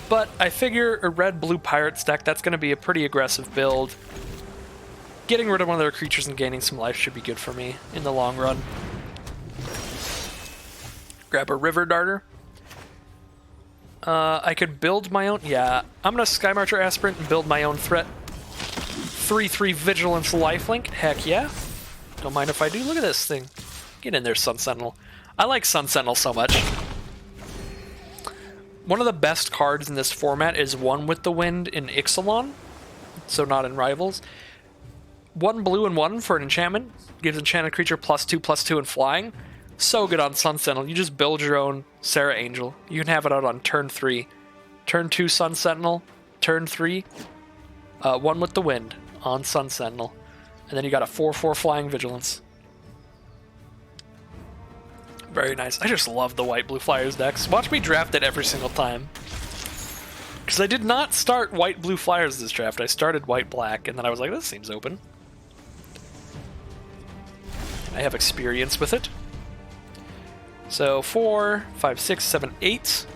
But I figure a red-blue Pirates deck, that's going to be a pretty aggressive build. Getting rid of one of their creatures and gaining some life should be good for me in the long run. Grab a River Darter. I could build my own... Yeah, I'm going to Sky Marcher Aspirant and build my own threat. 3/3 Vigilance Lifelink. Heck yeah. Don't mind if I do. Look at this thing. Get in there, Sun Sentinel. I like Sun Sentinel so much. One of the best cards in this format is One with the Wind in Ixalan, so not in Rivals. 1 blue and 1 for an enchantment. Gives enchanted creature +2/+2 and flying. So good on Sun Sentinel. You just build your own Serra Angel. You can have it out on turn 3. Turn 2 Sun Sentinel. Turn 3 One with the Wind on Sun Sentinel. And then you got a 4/4 Flying Vigilance. Very nice. I just love the white-blue Flyers decks. Watch me draft it every single time. Because I did not start white-blue Flyers this draft. I started white-black, and then I was like, this seems open. I have experience with it. So 4, 5, 6, 7, 8.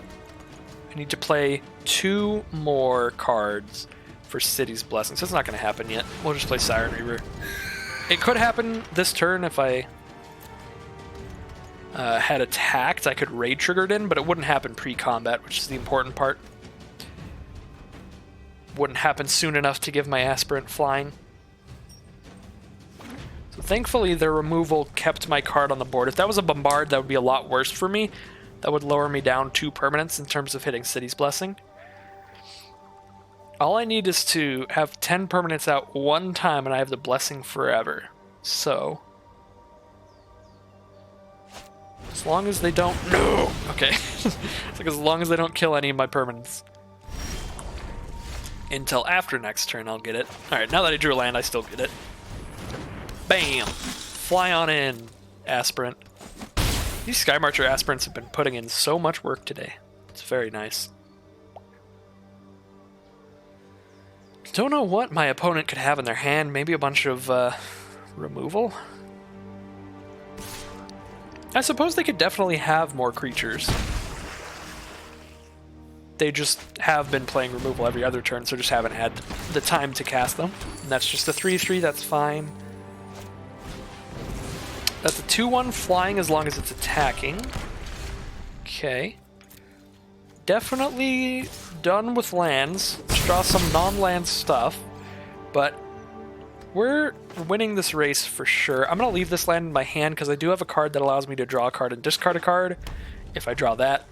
I need to play 2 more cards for City's Blessing. So it's not going to happen yet. We'll just play Siren Reaver. It could happen this turn if I had attacked. I could raid trigger it in, but it wouldn't happen pre-combat, which is the important part. Wouldn't happen soon enough to give my aspirant flying. So thankfully their removal kept my card on the board. If that was a bombard, that would be a lot worse for me. That would lower me down 2 permanents in terms of hitting City's Blessing. All I need is to have 10 permanents out 1 time, and I have the Blessing forever. So as long as they don't... No! Okay. It's like as long as they don't kill any of my permanents. Until after next turn, I'll get it. Alright, now that I drew a land, I still get it. Bam! Fly on in, Aspirant. These Sky Marcher Aspirants have been putting in so much work today. It's very nice. Don't know what my opponent could have in their hand. Maybe a bunch of removal? I suppose they could definitely have more creatures. They just have been playing removal every other turn, so just haven't had the time to cast them. And that's just a 3/3, that's fine. That's a 2/1 flying as long as it's attacking. Okay. Definitely done with lands. Let's draw some non-land stuff. But we're winning this race for sure. I'm going to leave this land in my hand because I do have a card that allows me to draw a card and discard a card. If I draw that,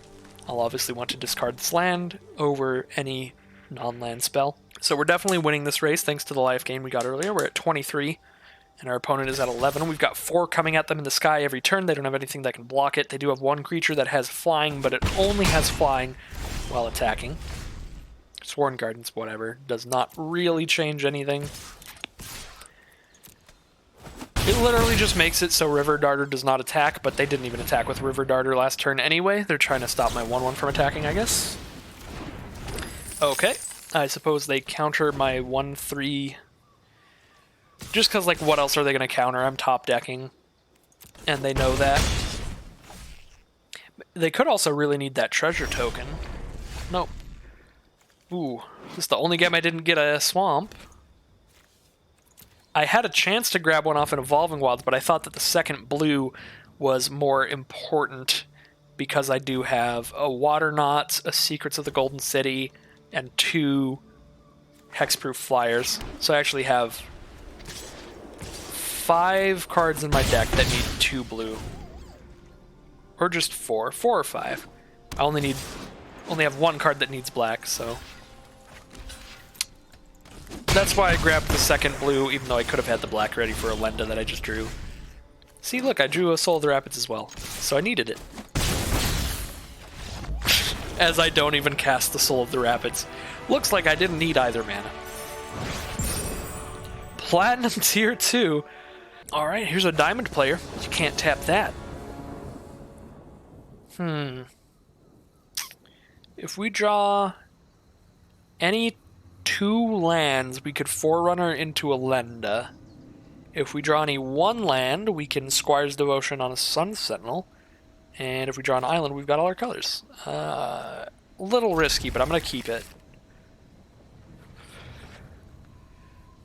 I'll obviously want to discard this land over any non-land spell. So we're definitely winning this race thanks to the life gain we got earlier. We're at 23, and our opponent is at 11. We've got 4 coming at them in the sky every turn. They don't have anything that can block it. They do have 1 creature that has flying, but it only has flying while attacking. Sworn Guardians, whatever. Does not really change anything. It literally just makes it so River Darter does not attack, but they didn't even attack with River Darter last turn anyway. They're trying to stop my 1/1 from attacking, I guess. Okay. I suppose they counter my 1/3. Just because, like, what else are they going to counter? I'm top decking, and they know that. They could also really need that treasure token. Nope. Ooh. This is the only game I didn't get a swamp. I had a chance to grab one off an Evolving Wilds, but I thought that the second blue was more important because I do have a Water Knots, a Secrets of the Golden City, and 2 Hexproof Flyers. So I actually have 5 cards in my deck that need 2 blue. Or just 4. 4 or 5. I only have 1 card that needs black, so... That's why I grabbed the second blue, even though I could have had the black ready for a Lenda that I just drew. See, look, I drew a Soul of the Rapids as well, so I needed it. As I don't even cast the Soul of the Rapids. Looks like I didn't need either mana. Platinum tier 2. Alright, here's a diamond player. You can't tap that. If we draw any 2 lands, we could Forerunner into a Lenda. If we draw any 1 land, we can Squire's Devotion on a Sun Sentinel. And if we draw an island, we've got all our colors. A little risky, but I'm going to keep it.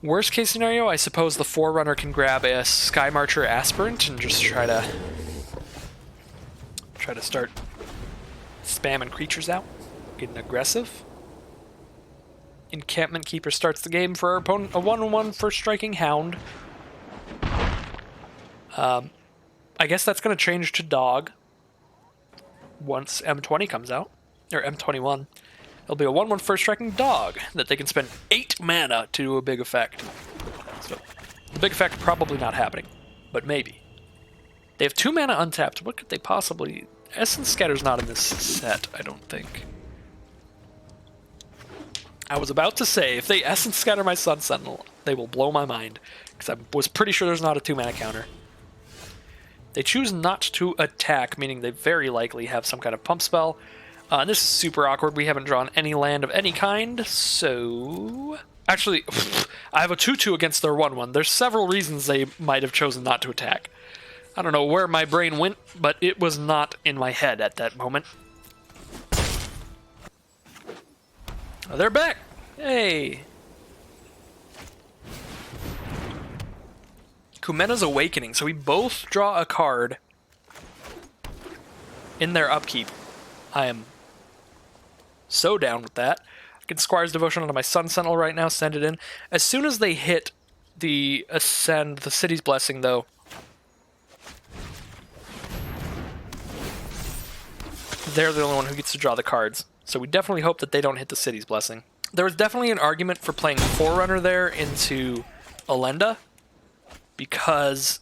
Worst case scenario, I suppose the Forerunner can grab a Sky Marcher Aspirant and just try to start spamming creatures out, getting aggressive. Encampment Keeper starts the game for our opponent, a 1/1 for Striking Hound. I guess that's going to change to Dog once M20 comes out, or M21. It'll be a 1/1 first striking Dog that they can spend 8 mana to do a big effect. So, the big effect probably not happening, but maybe. They have 2 mana untapped. What could they possibly... Essence Scatter's not in this set, I don't think. I was about to say, if they Essence Scatter my Sun Sentinel, they will blow my mind, because I was pretty sure there's not a 2 mana counter. They choose not to attack, meaning they very likely have some kind of pump spell. And this is super awkward. We haven't drawn any land of any kind, so... Actually, I have a 2/2 against their 1/1. There's several reasons they might have chosen not to attack. I don't know where my brain went, but it was not in my head at that moment. Oh, they're back! Hey! Kumena's Awakening. So we both draw a card in their upkeep. I am so down with that. I can Squire's Devotion onto my Sun Sentinel right now, send it in. As soon as they hit the Ascend, the City's Blessing, though, they're the only one who gets to draw the cards. So we definitely hope that they don't hit the City's Blessing. There was definitely an argument for playing Forerunner there into Elenda, because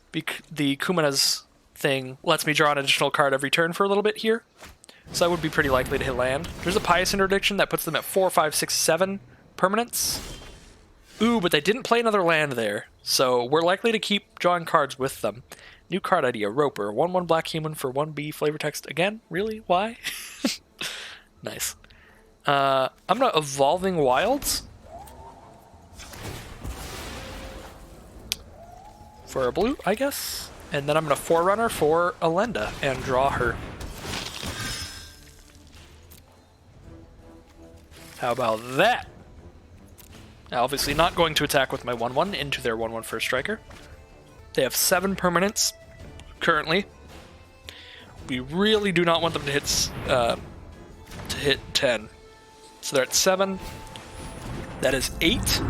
the Kumena's thing lets me draw an additional card every turn for a little bit here. So that would be pretty likely to hit land. There's a Pious Interdiction that puts them at 4, 5, 6, 7 permanents. Ooh, but they didn't play another land there, so we're likely to keep drawing cards with them. New card idea, Roper. 1/1 black human for 1B flavor text. Again? Really? Why? Nice. I'm going to Evolving Wilds for a blue, I guess. And then I'm going to Forerunner for Elenda and draw her. How about that? Now, obviously not going to attack with my 1/1 into their 1/1 first striker. They have 7 permanents currently. We really do not want them to hit 10. So they're at 7. That is 8.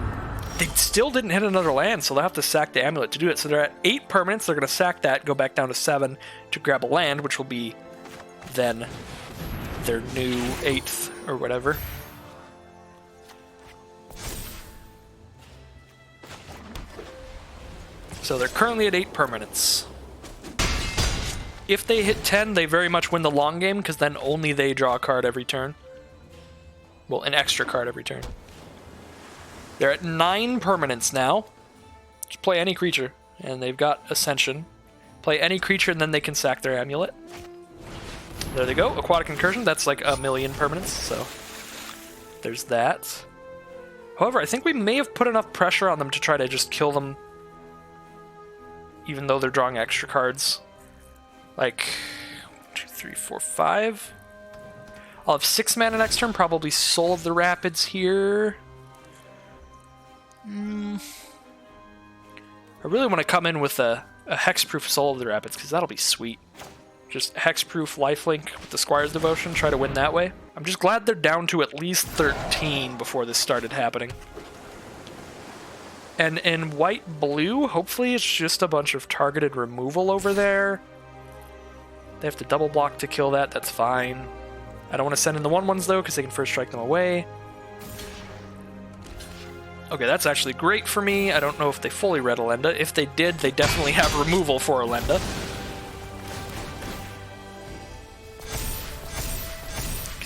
They still didn't hit another land, so they'll have to sack the amulet to do it. So they're at 8 permanents. They're going to sack that, go back down to 7 to grab a land, which will be then their new 8th or whatever. So they're currently at 8 permanents. If they hit 10, they very much win the long game, because then only they draw a card every turn. Well, an extra card every turn. They're at 9 permanents now. Just play any creature. And they've got Ascension. Play any creature and then they can sack their amulet. There they go. Aquatic Incursion. That's like 1,000,000 permanents, so there's that. However, I think we may have put enough pressure on them to try to just kill them, even though they're drawing extra cards. Like, 1, 2, 3, 4, 5. I'll have 6 mana next turn, probably Soul of the Rapids here. I really want to come in with a hexproof Soul of the Rapids, because that'll be sweet. Just hexproof lifelink with the Squire's Devotion, try to win that way. I'm just glad they're down to at least 13 before this started happening. And in white-blue, hopefully it's just a bunch of targeted removal over there. They have to double block to kill that, that's fine. I don't want to send in the 1/1s though, because they can first strike them away. Okay, that's actually great for me. I don't know if they fully read Elenda. If they did, they definitely have removal for Elenda.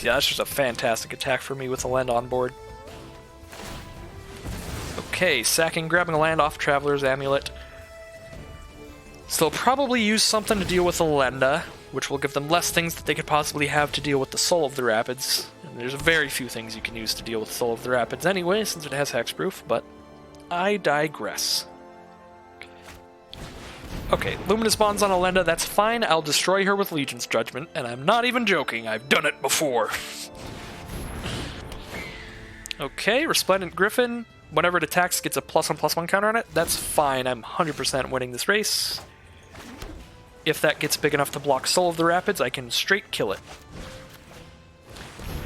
Yeah, that's just a fantastic attack for me with Elenda on board. Okay, sacking, grabbing a land off Traveler's Amulet. So they'll probably use something to deal with Elenda, which will give them less things that they could possibly have to deal with the Soul of the Rapids. And there's very few things you can use to deal with Soul of the Rapids anyway, since it has hexproof, but I digress. Okay, Luminous Bonds on Elenda, that's fine. I'll destroy her with Legion's Judgment, and I'm not even joking, I've done it before. Okay, Resplendent Griffin. Whenever it attacks, gets a +1/+1 counter on it. That's fine, I'm 100% winning this race. If that gets big enough to block Soul of the Rapids, I can straight kill it.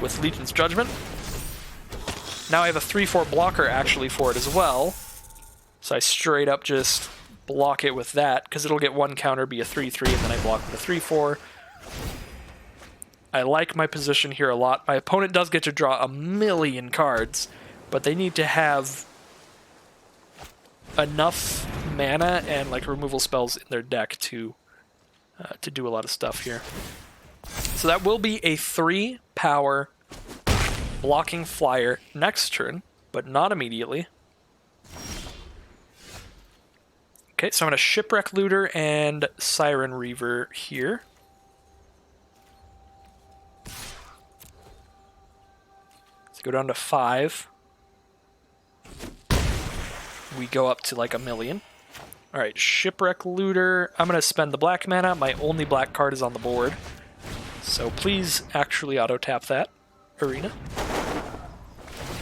With Legion's Judgment. Now I have a 3/4 blocker actually for it as well. So I straight up just block it with that, because it'll get 1 counter, be a 3/3, and then I block with a 3/4. I like my position here a lot. My opponent does get to draw 1,000,000 cards, but they need to have enough mana and like removal spells in their deck to do a lot of stuff here. So that will be a 3-power blocking flyer next turn, but not immediately. Okay, so I'm going to Shipwreck Looter and Siren Reaver here. Let's go down to 5. We go up to like 1,000,000. Alright, Shipwreck Looter. I'm going to spend the black mana. My only black card is on the board. So please actually auto-tap that. Arena.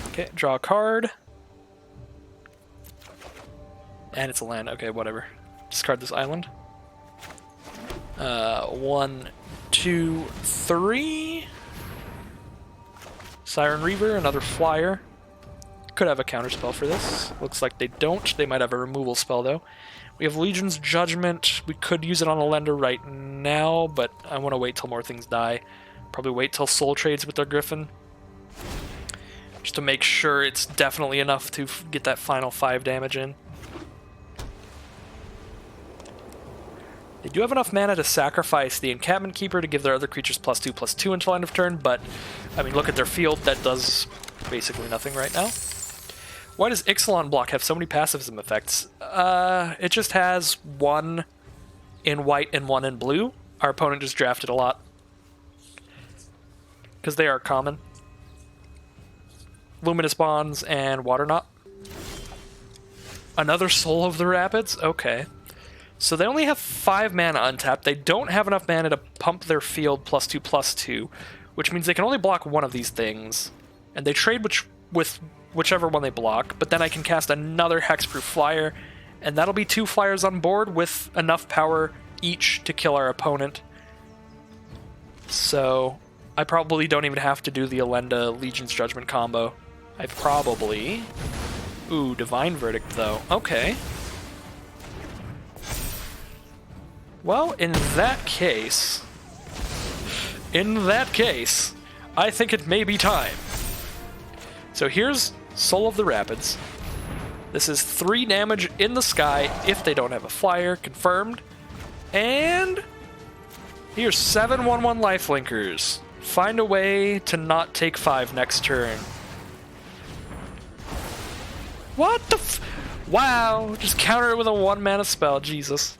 Okay, draw a card. And it's a land. Okay, whatever. Discard this island. 1, 2, 3. Siren Reaver, another flyer. Could have a counterspell for this. Looks like they don't. They might have a removal spell, though. We have Legion's Judgment. We could use it on Elenda right now, but I want to wait till more things die. Probably wait till Soul trades with their Griffin. Just to make sure it's definitely enough to get that final 5 damage in. They do have enough mana to sacrifice the Encampment Keeper to give their other creatures +2/+2 until end of turn, but, I mean, look at their field. That does basically nothing right now. Why does Ixalan Block have so many pacifism effects? It just has 1 in white and 1 in blue. Our opponent just drafted a lot. Because they are common. Luminous Bonds and Water Knot. Another Soul of the Rapids? Okay. So they only have 5 mana untapped. They don't have enough mana to pump their field +2/+2, which means they can only block one of these things. And they trade with whichever one they block, but then I can cast another Hexproof Flyer, and that'll be 2 flyers on board with enough power each to kill our opponent. So I probably don't even have to do the Elenda Legion's Judgment combo. I probably... Ooh, Divine Verdict, though. Okay. Well, in that case, I think it may be time. So here's Soul of the Rapids. This is 3 damage in the sky if they don't have a flyer, confirmed. And here's 7 1/1 lifelinkers. Find a way to not take 5 next turn. What the Wow, just counter it with a 1 mana spell, Jesus.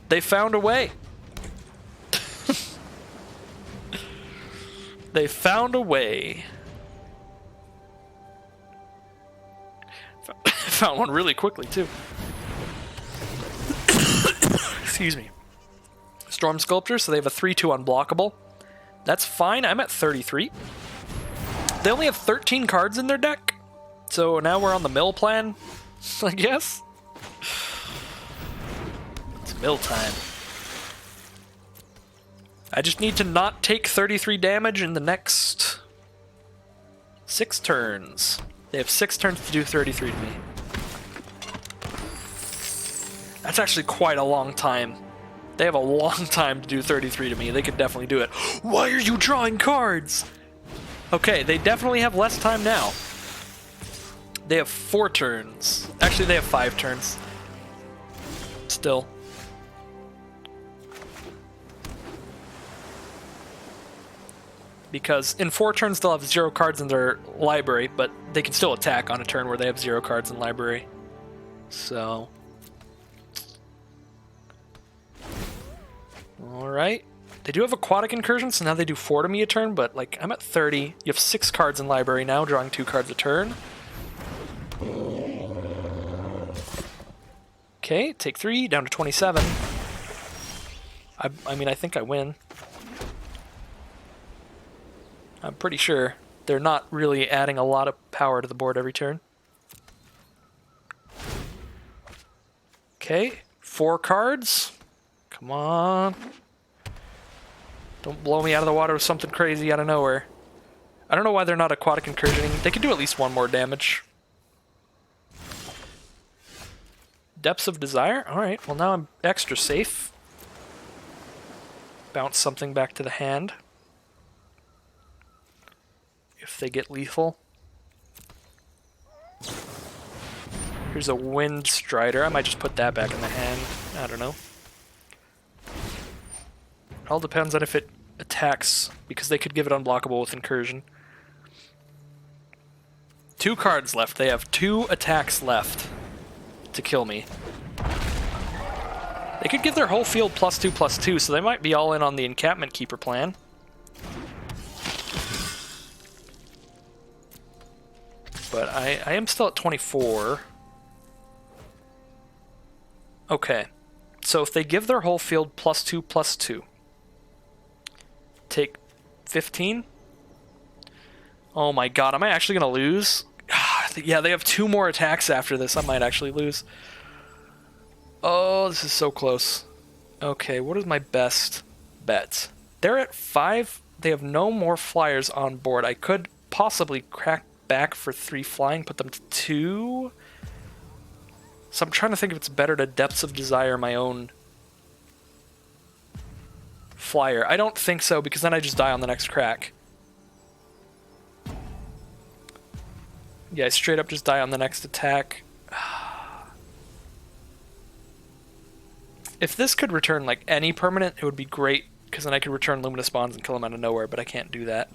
They found a way. They found a way. Found one really quickly, too. Excuse me. Storm Sculptor, so they have a 3/2 unblockable. That's fine, I'm at 33. They only have 13 cards in their deck, so now we're on the mill plan, I guess. It's mill time. I just need to not take 33 damage in the next 6 turns. They have 6 turns to do 33 to me. That's actually quite a long time. They have a long time to do 33 to me. They could definitely do it. Why are you drawing cards? Okay, they definitely have less time now. They have 4 turns. Actually, they have 5 turns. Still. Because in 4 turns they'll have 0 cards in their library, but they can still attack on a turn where they have 0 cards in library. So... Alright. They do have Aquatic Incursion, so now they do 4 to me a turn, but like I'm at 30. You have 6 cards in library now, drawing 2 cards a turn. Okay, take 3, down to 27. I mean, I think I win. I'm pretty sure. They're not really adding a lot of power to the board every turn. Okay, 4 cards. Come on. Don't blow me out of the water with something crazy out of nowhere. I don't know why they're not Aquatic Incursioning. They could do at least 1 more damage. Depths of Desire? Alright, well now I'm extra safe. Bounce something back to the hand. If they get lethal. Here's a Wind Strider. I might just put that back in the hand. I don't know. It all depends on if it attacks, because they could give it unblockable with Incursion. 2 cards left. They have 2 attacks left to kill me. They could give their whole field +2/+2, so they might be all in on the Encampment Keeper plan. But I am still at 24. Okay. So if they give their whole field +2/+2, take 15. Oh my god, am I actually going to lose? Yeah, they have 2 more attacks after this. I might actually lose. Oh, this is so close. Okay, what is my best bet? They're at 5. They have no more flyers on board. I could possibly crack back for 3 flying, put them to 2. So I'm trying to think if it's better to Depths of Desire my own flyer. I don't think so, because then I just die on the next crack. Yeah, I straight up just die on the next attack. If this could return like any permanent, it would be great, because then I could return Luminous Bonds and kill them out of nowhere, but I can't do that.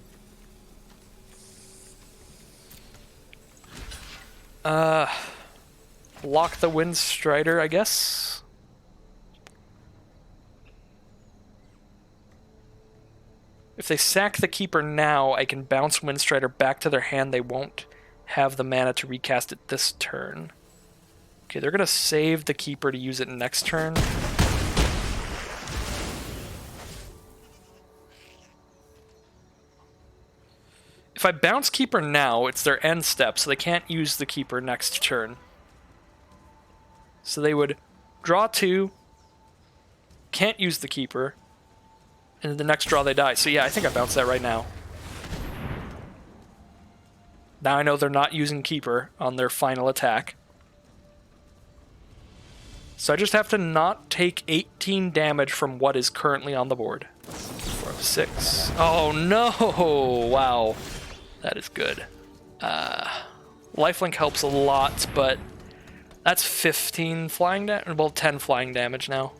Lock the Wind Strider, I guess. If they sack the Keeper now, I can bounce Wind Strider back to their hand. They won't have the mana to recast it this turn. Okay, they're going to save the Keeper to use it next turn. If I bounce Keeper now, it's their end step, so they can't use the Keeper next turn. So they would draw 2, can't use the Keeper, and the next draw they die. So yeah, I think I bounce that right now. Now I know they're not using Keeper on their final attack. So I just have to not take 18 damage from what is currently on the board. 4 of 6. Oh no! Wow. That is good. Lifelink helps a lot, but that's 15 flying damage. Well, 10 flying damage now.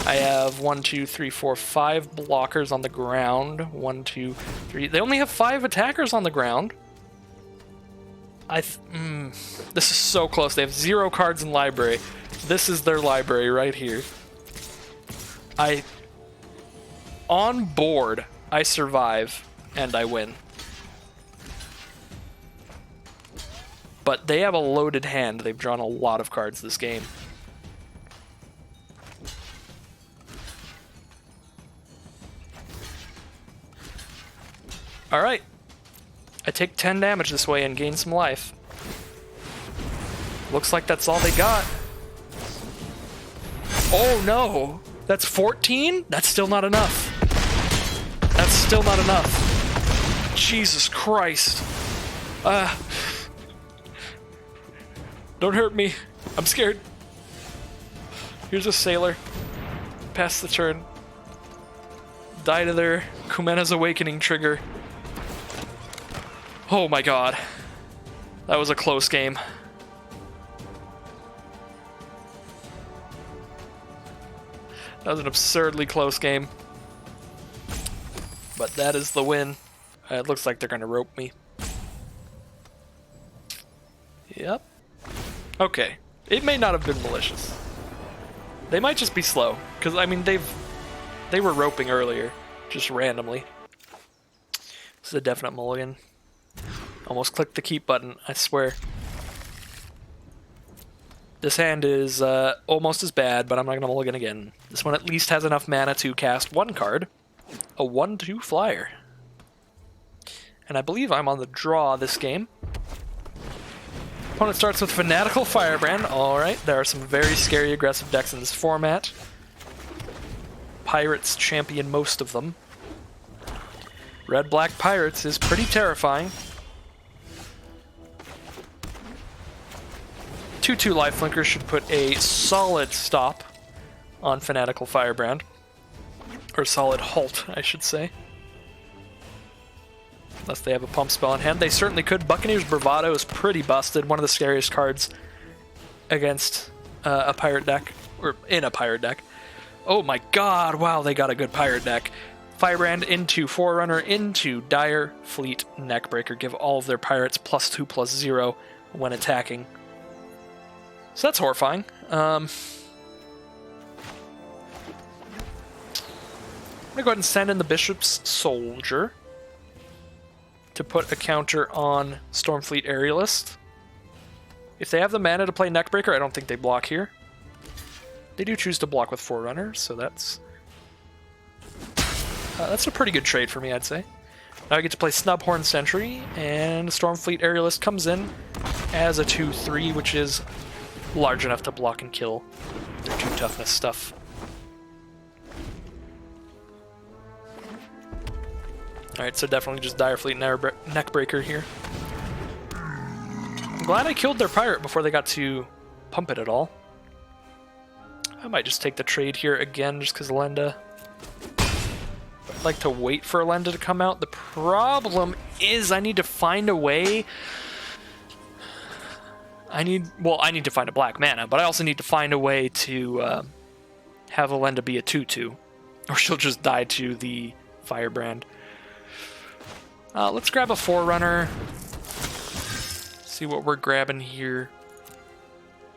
I have 1, 2, 3, 4, 5 blockers on the ground. 1, 2, 3. They only have 5 attackers on the ground. This is so close. They have 0 cards in library. This is their library right here. On board, I survive, and I win. But they have a loaded hand. They've drawn a lot of cards this game. Alright. I take 10 damage this way and gain some life. Looks like that's all they got. Oh no! That's 14? That's still not enough. That's still not enough. Jesus Christ. Don't hurt me. I'm scared. Here's a sailor. Pass the turn. Die to their Kumena's Awakening trigger. Oh my god. That was a close game. That was an absurdly close game. But that is the win. It looks like they're going to rope me. Yep. Okay. It may not have been malicious. They might just be slow. Because, I mean, they were roping earlier. Just randomly. This is a definite mulligan. Almost clicked the keep button, I swear. This hand is almost as bad, but I'm not going to mulligan again. This one at least has enough mana to cast 1 card. A 1/2 flyer. And I believe I'm on the draw this game. Opponent starts with Fanatical Firebrand. Alright, there are some very scary aggressive decks in this format. Pirates champion most of them. Red-Black Pirates is pretty terrifying. 2/2 lifelinker should put a solid stop on Fanatical Firebrand. Or solid halt, I should say. Unless they have a pump spell in hand. They certainly could. Buccaneer's Bravado is pretty busted. One of the scariest cards against a pirate deck. Or in a pirate deck. Oh my god, wow, they got a good pirate deck. Firebrand into Forerunner into Dire Fleet Neckbreaker. Give all of their pirates +2/+0 when attacking. So that's horrifying. I'm going to go ahead and send in the Bishop's Soldier to put a counter on Stormfleet Aerialist. If they have the mana to play Neckbreaker, I don't think they block here. They do choose to block with Forerunner, so that's a pretty good trade for me, I'd say. Now I get to play Snubhorn Sentry, and Stormfleet Aerialist comes in as a 2/3, which is large enough to block and kill their 2 toughness stuff. Alright, so definitely just Dire Fleet Neckbreaker here. I'm glad I killed their pirate before they got to pump it at all. I might just take the trade here again just because Lenda. I'd like to wait for Lenda to come out. The problem is I need to find a way. I need to find a black mana, but I also need to find a way to have Lenda be a 2/2. Or she'll just die to the Firebrand. Let's grab a Forerunner. See what we're grabbing here.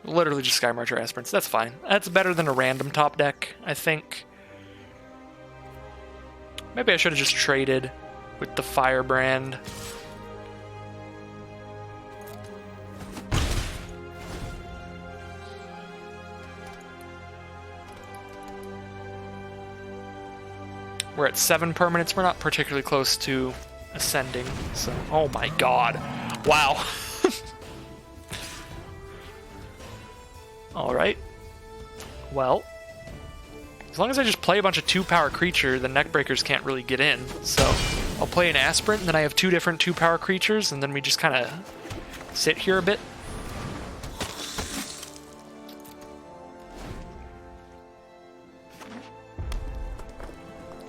Literally just Sky Marcher Aspirants. That's fine. That's better than a random top deck, I think. Maybe I should have just traded with the Firebrand. We're at 7 permanents. We're not particularly close to ascending, so... Oh my god. Wow. Alright. Well, as long as I just play a bunch of 2-power creature, the Neckbreakers can't really get in. So I'll play an Aspirant, and then I have 2 different 2-power creatures, and then we just kind of sit here a bit.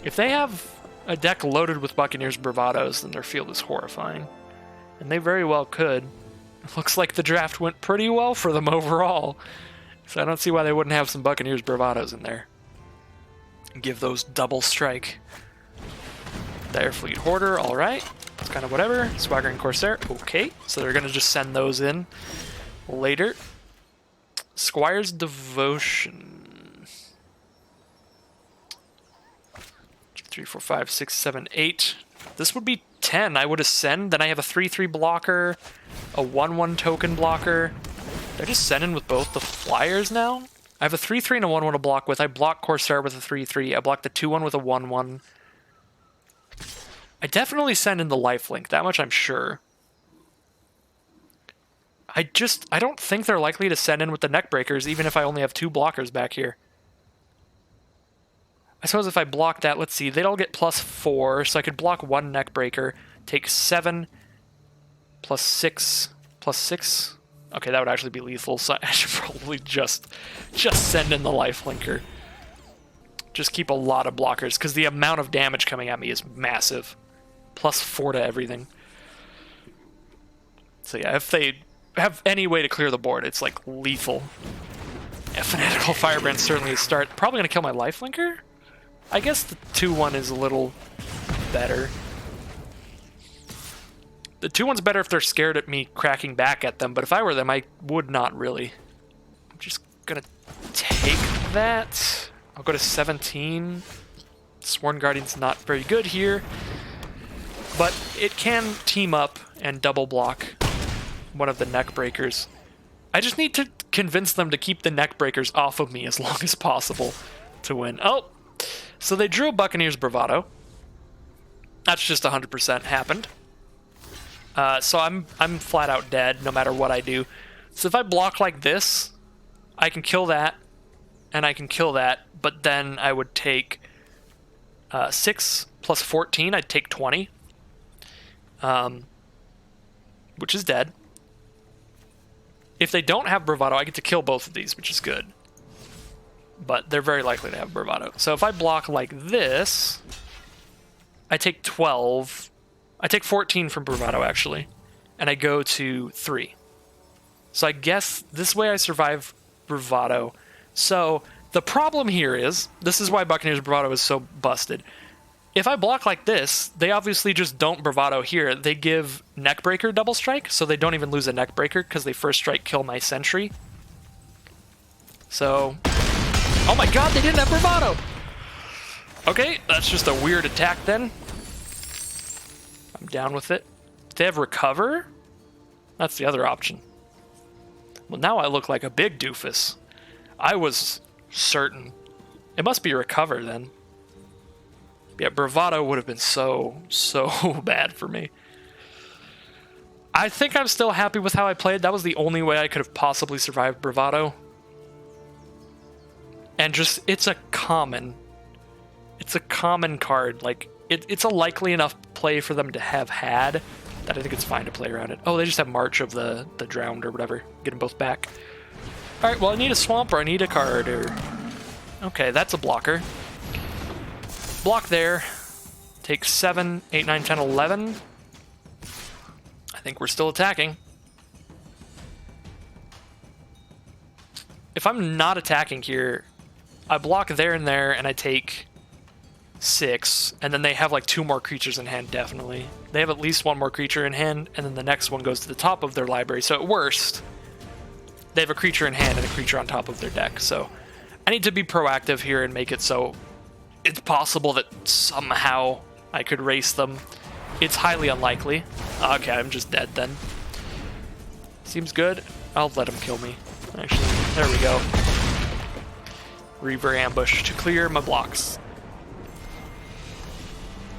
If they have a deck loaded with Buccaneers Bravados, then their field is horrifying. And they very well could. It looks like the draft went pretty well for them overall. So I don't see why they wouldn't have some Buccaneers Bravados in there. And give those double strike. Dire Fleet Hoarder, alright. kind of whatever. Swaggering Corsair, okay. So they're going to just send those in later. Squire's Devotion. 3, 4, 5, 6, 7, 8. This would be 10. I would ascend. Then I have a 3/3 blocker, a 1/1 token blocker. They're just sending with both the flyers now. I have a 3/3 and a 1/1 to block with. I block Corsair with a 3/3. I block the 2/1 with a 1/1. I definitely send in the lifelink. That much I'm sure. I don't think they're likely to send in with the neckbreakers, even if I only have 2 blockers back here. I suppose if I block that, let's see, they'd all get +4, so I could block 1 neckbreaker, take 7, +6, +6. Okay, that would actually be lethal, so I should probably just send in the lifelinker. Just keep a lot of blockers, because the amount of damage coming at me is massive. +4 to everything. So yeah, if they have any way to clear the board, it's like lethal. Yeah, Fanatical Firebrand certainly a start. Probably going to kill my lifelinker? I guess the 2/1 is a little better. The 2/1's better if they're scared at me cracking back at them, but if I were them, I would not really. I'm just going to take that. I'll go to 17. Sworn Guardian's not very good here, but it can team up and double block one of the neck breakers. I just need to convince them to keep the neck breakers off of me as long as possible to win. Oh, so they drew a Buccaneer's Bravado. That's just 100% happened. So I'm flat out dead no matter what I do. So if I block like this, I can kill that, and I can kill that, but then I would take 6 plus 14, I'd take 20, which is dead. If they don't have Bravado, I get to kill both of these, which is good. But they're very likely to have Bravado. So if I block like this, I take 12. I take 14 from Bravado, actually. And I go to 3. So I guess this way I survive Bravado. So the problem here is, this is why Buccaneer's Bravado is so busted. If I block like this, they obviously just don't Bravado here. They give Neckbreaker double strike, so they don't even lose a Neckbreaker because they first strike kill my sentry. So, oh my god, they didn't have Bravado! Okay, that's just a weird attack then. I'm down with it. Do they have Recover? That's the other option. Well, now I look like a big doofus. I was certain. It must be Recover then. Yeah, Bravado would have been so bad for me. I think I'm still happy with how I played. That was the only way I could have possibly survived Bravado. And just, it's a common card. Like, it's a likely enough play for them to have had that I think it's fine to play around it. Oh, they just have March of the Drowned or whatever. Get them both back. Alright, well, I need a Swamp or I need a card or... Okay, that's a blocker. Block there. Take 7, 8, 9, 10, 11. I think we're still attacking. If I'm not attacking here, I block there and there, and I take 6, and then they have like 2 more creatures in hand, definitely. They have at least 1 more creature in hand, and then the next one goes to the top of their library. So at worst, they have a creature in hand and a creature on top of their deck. So I need to be proactive here and make it so it's possible that somehow I could race them. It's highly unlikely. Okay, I'm just dead then. Seems good. I'll let him kill me. Actually, there we go. Reaver Ambush to clear my blocks.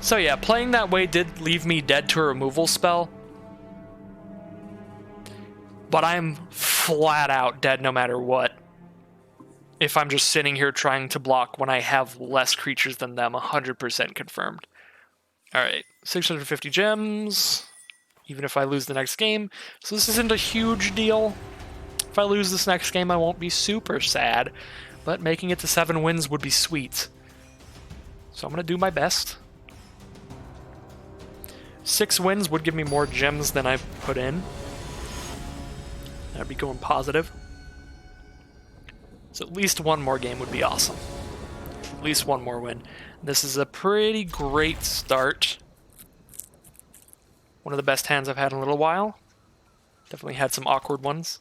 So yeah, playing that way did leave me dead to a removal spell. But I'm flat out dead no matter what. If I'm just sitting here trying to block when I have less creatures than them, 100% confirmed. Alright, 650 gems, even if I lose the next game. So this isn't a huge deal. If I lose this next game, I won't be super sad, but making it to 7 wins would be sweet. So I'm going to do my best. 6 wins would give me more gems than I put in. That'd be going positive. So at least 1 more game would be awesome. At least 1 more win. This is a pretty great start. One of the best hands I've had in a little while. Definitely had some awkward ones.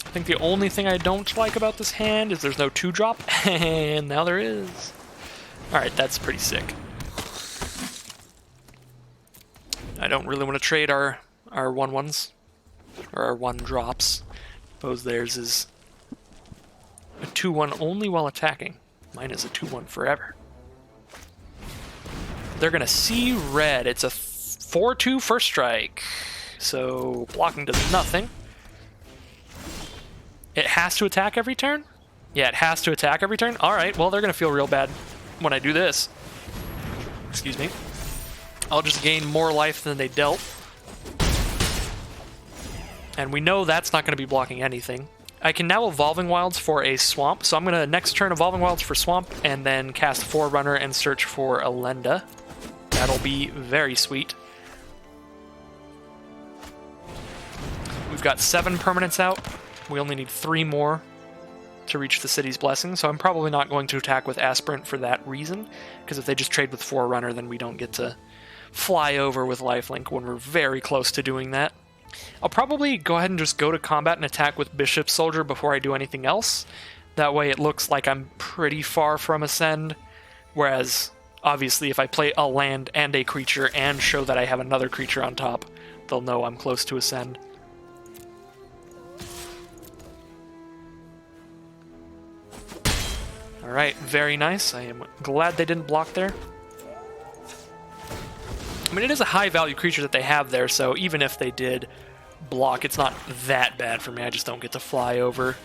I think the only thing I don't like about this hand is there's no 2-drop, and now there is. Alright, that's pretty sick. I don't really want to trade our 1-1s, or our 1-drops. Suppose theirs is a 2-1 only while attacking. Mine is a 2-1 forever. They're going to see red. It's a 4-2 first strike. So blocking does nothing. It has to attack every turn? Yeah, it has to attack every turn? Alright, well, they're going to feel real bad when I do this. Excuse me. I'll just gain more life than they dealt. And we know that's not going to be blocking anything. I can now Evolving Wilds for a Swamp, so I'm going to next turn Evolving Wilds for Swamp, and then cast Forerunner and search for Elenda. That'll be very sweet. We've got 7 permanents out. We only need 3 more to reach the City's Blessing, so I'm probably not going to attack with Aspirant for that reason, because if they just trade with Forerunner, then we don't get to fly over with Lifelink when we're very close to doing that. I'll probably go ahead and just go to combat and attack with Bishop Soldier before I do anything else. That way it looks like I'm pretty far from Ascend, whereas obviously if I play a land and a creature and show that I have another creature on top, they'll know I'm close to Ascend. Alright, very nice. I am glad they didn't block there. I mean, it is a high-value creature that they have there, so even if they did block, it's not that bad for me. I just don't get to fly over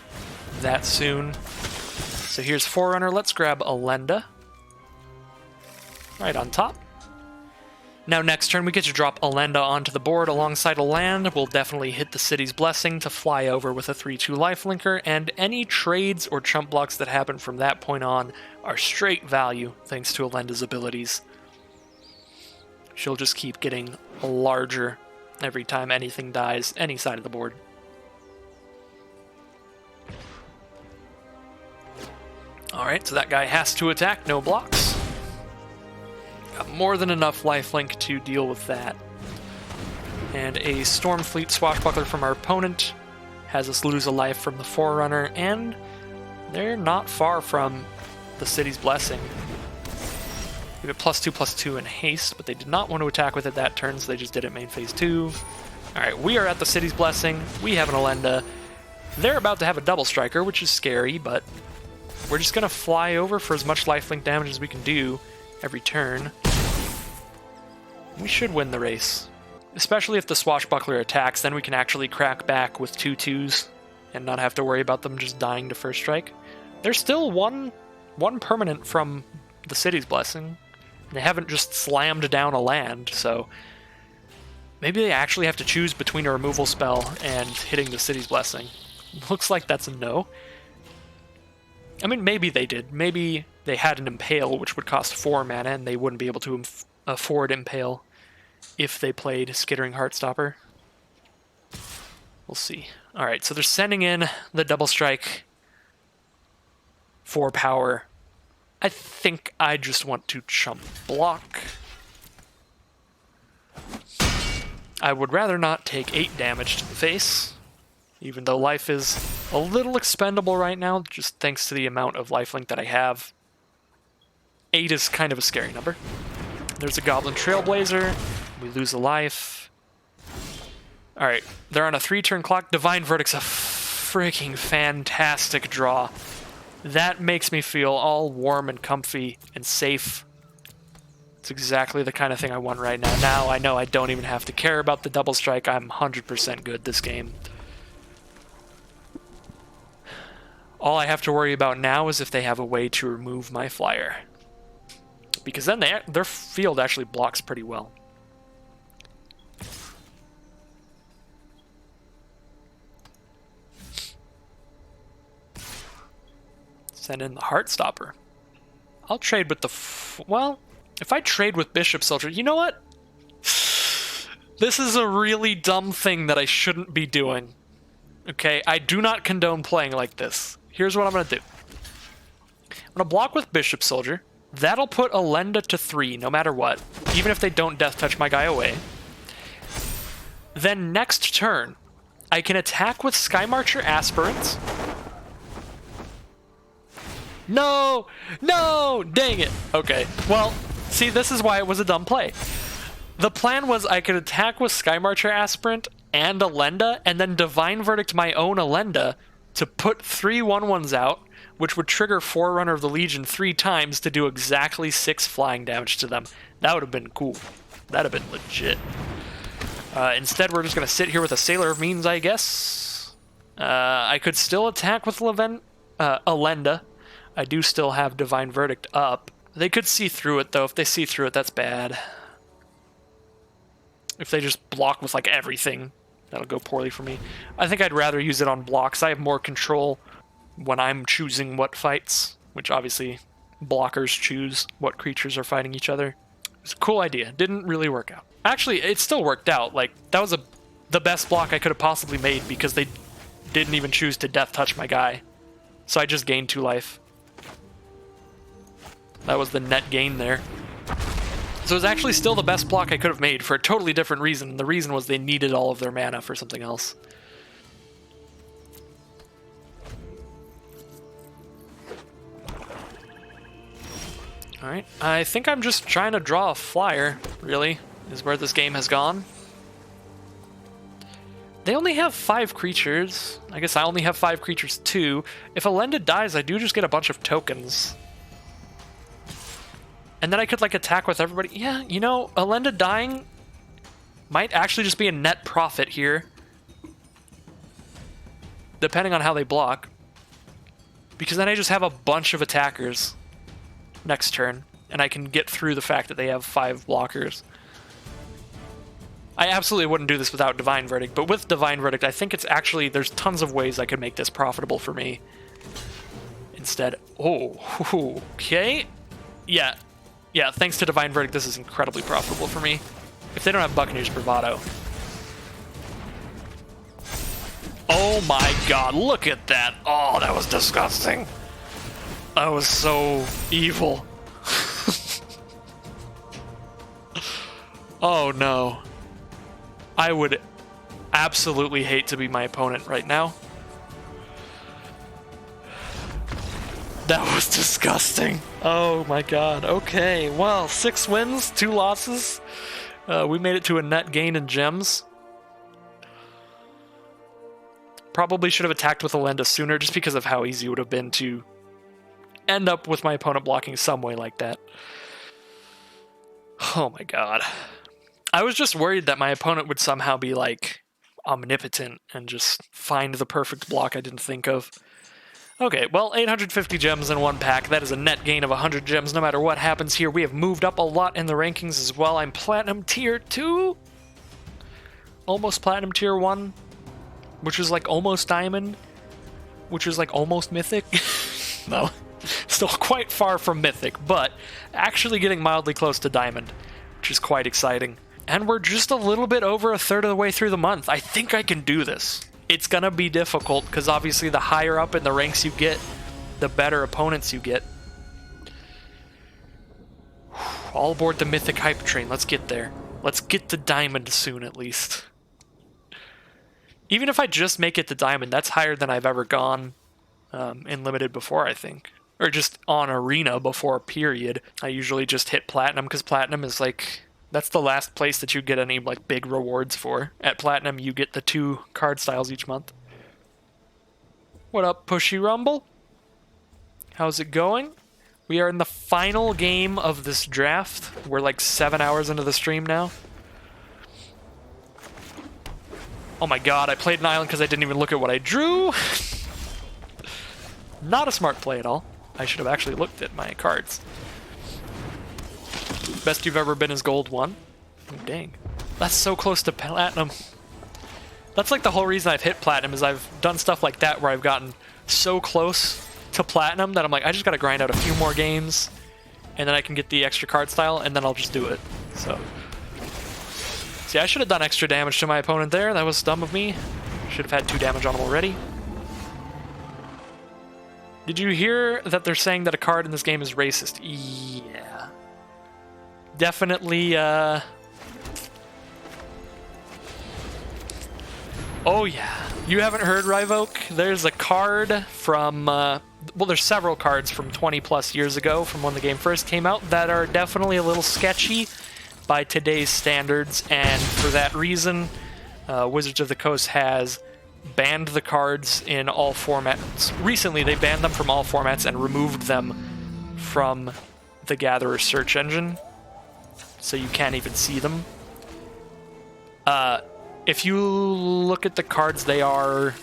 that soon. So here's Forerunner. Let's grab Elenda. Right on top. Now next turn, we get to drop Elenda onto the board alongside a land. We'll definitely hit the City's Blessing to fly over with a 3-2 lifelinker, and any trades or chump blocks that happen from that point on are straight value thanks to Elenda's abilities. She'll just keep getting larger every time anything dies, any side of the board. Alright, so that guy has to attack, no blocks. Got more than enough lifelink to deal with that. And a Stormfleet Swashbuckler from our opponent has us lose a life from the Forerunner, and they're not far from the City's Blessing. We have +2/+2 in haste, but they did not want to attack with it that turn, so they just did it main phase 2. Alright, we are at the City's Blessing. We have an Elenda. They're about to have a double striker, which is scary, but we're just going to fly over for as much lifelink damage as we can do every turn. We should win the race. Especially if the Swashbuckler attacks, then we can actually crack back with 2/2s and not have to worry about them just dying to first strike. There's still one permanent from the City's Blessing. They haven't just slammed down a land, so maybe they actually have to choose between a removal spell and hitting the City's Blessing. Looks like that's a no. I mean, maybe they did. Maybe they had an Impale, which would cost 4 mana, and they wouldn't be able to afford Impale if they played Skittering Heartstopper. We'll see. Alright, so they're sending in the double strike for power. I think I just want to chump block. I would rather not take 8 damage to the face, even though life is a little expendable right now, just thanks to the amount of lifelink that I have. 8 is kind of a scary number. There's a Goblin Trailblazer. We lose a life. Alright, they're on a 3-turn clock. Divine Verdict's a freaking fantastic draw. That makes me feel all warm and comfy and safe. It's exactly the kind of thing I want right now. Now I know I don't even have to care about the double strike. I'm 100% good this game. All I have to worry about now is if they have a way to remove my flyer. Because then their field actually blocks pretty well. Send in the Heartstopper. I'll trade with the... well, if I trade with Bishop Soldier... you know what? This is a really dumb thing that I shouldn't be doing. Okay, I do not condone playing like this. Here's what I'm going to do. I'm going to block with Bishop Soldier. That'll put Alenda to 3, no matter what, even if they don't Death Touch my guy away. Then next turn, I can attack with Sky Marcher Aspirants. No! No! Dang it! Okay, well, see, this is why it was a dumb play. The plan was I could attack with Sky Marcher Aspirant and Alenda, and then Divine Verdict my own Alenda to put 3 1/1s out, which would trigger Forerunner of the Legion 3 times to do exactly 6 flying damage to them. That would have been cool. That would have been legit. Instead, we're just going to sit here with a Sailor of Means, I guess. I could still attack with Alenda. I do still have Divine Verdict up. They could see through it, though. If they see through it, that's bad. If they just block with, like, everything, that'll go poorly for me. I think I'd rather use it on blocks. I have more control when I'm choosing what fights, which obviously blockers choose what creatures are fighting each other. It's a cool idea. Didn't really work out. Actually, it still worked out. Like, that was the best block I could have possibly made because they didn't even choose to Death Touch my guy. So I just gained 2 life. That was the net gain there. So it was actually still the best block I could have made for a totally different reason. The reason was they needed all of their mana for something else. Alright, I think I'm just trying to draw a flyer, really, is where this game has gone. They only have 5 creatures. I guess I only have 5 creatures too. If Alenda dies, I do just get a bunch of tokens. And then I could, like, attack with everybody. Yeah, you know, Alenda dying might actually just be a net profit here. Depending on how they block. Because then I just have a bunch of attackers next turn, and I can get through the fact that they have 5 blockers. I absolutely wouldn't do this without Divine Verdict, but with Divine Verdict, I think it's actually, there's tons of ways I could make this profitable for me. Instead, oh, okay. Yeah, thanks to Divine Verdict, this is incredibly profitable for me. If they don't have Buccaneer's Bravado. Oh my god, look at that. Oh, that was disgusting. That was so evil. Oh no. I would absolutely hate to be my opponent right now. That was disgusting. Oh my god. Okay, well, 6 wins, 2 losses. We made it to a net gain in gems. Probably should have attacked with Alenda sooner just because of how easy it would have been to end up with my opponent blocking some way like that. Oh my god. I was just worried that my opponent would somehow be, like, omnipotent and just find the perfect block I didn't think of. Okay, well, 850 gems in 1 pack. That is a net gain of 100 gems no matter what happens here. We have moved up a lot in the rankings as well. I'm Platinum Tier 2. Almost Platinum Tier 1. Which is like almost Diamond. Which is like almost Mythic. No. Still quite far from Mythic, but actually getting mildly close to Diamond. Which is quite exciting. And we're just a little bit over a third of the way through the month. I think I can do this. It's gonna be difficult, because obviously the higher up in the ranks you get, the better opponents you get. All aboard the Mythic hype train. Let's get there. Let's get to Diamond soon, at least. Even if I just make it to Diamond, that's higher than I've ever gone in Limited before, I think. Or just on Arena before, period. I usually just hit Platinum, because Platinum is like... That's the last place that you get any, like, big rewards for. At Platinum, you get the 2 card styles each month. What up, Pushy Rumble? How's it going? We are in the final game of this draft. We're like 7 hours into the stream now. Oh my god, I played an island because I didn't even look at what I drew. Not a smart play at all. I should have actually looked at my cards. Best you've ever been is gold 1. Oh, dang. That's so close to platinum. That's like the whole reason I've hit platinum, is I've done stuff like that where I've gotten so close to platinum that I'm like, I just gotta grind out a few more games, and then I can get the extra card style, and then I'll just do it. So, see, I should have done extra damage to my opponent there. That was dumb of me. Should have had 2 damage on him already. Did you hear that they're saying that a card in this game is racist? Yeah. Definitely, Oh yeah. You haven't heard, Ryvoke? There's a card from, well, there's several cards from 20 plus years ago, from when the game first came out, that are definitely a little sketchy by today's standards, and for that reason, Wizards of the Coast has banned the cards in all formats. Recently, they banned them from all formats and removed them from the Gatherer search engine, so you can't even see them. If you look at the cards, they are...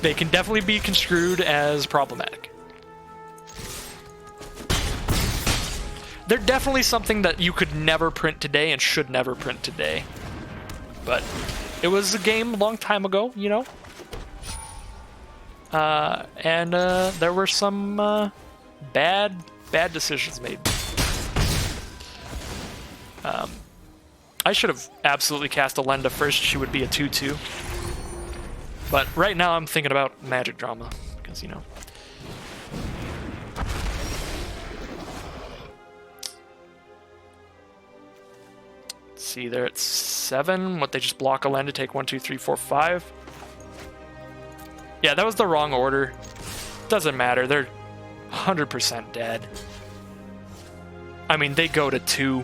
they can definitely be construed as problematic. They're definitely something that you could never print today and should never print today. But it was a game a long time ago, you know? And there were some bad decisions made. I should have absolutely cast Elenda first. She would be a 2/2. But right now I'm thinking about Magic Drama, because, you know. See, they're at 7. What, they just block Elenda, take 1, 2, 3, 4, 5? Yeah, that was the wrong order. Doesn't matter. They're 100% dead. I mean, they go to 2.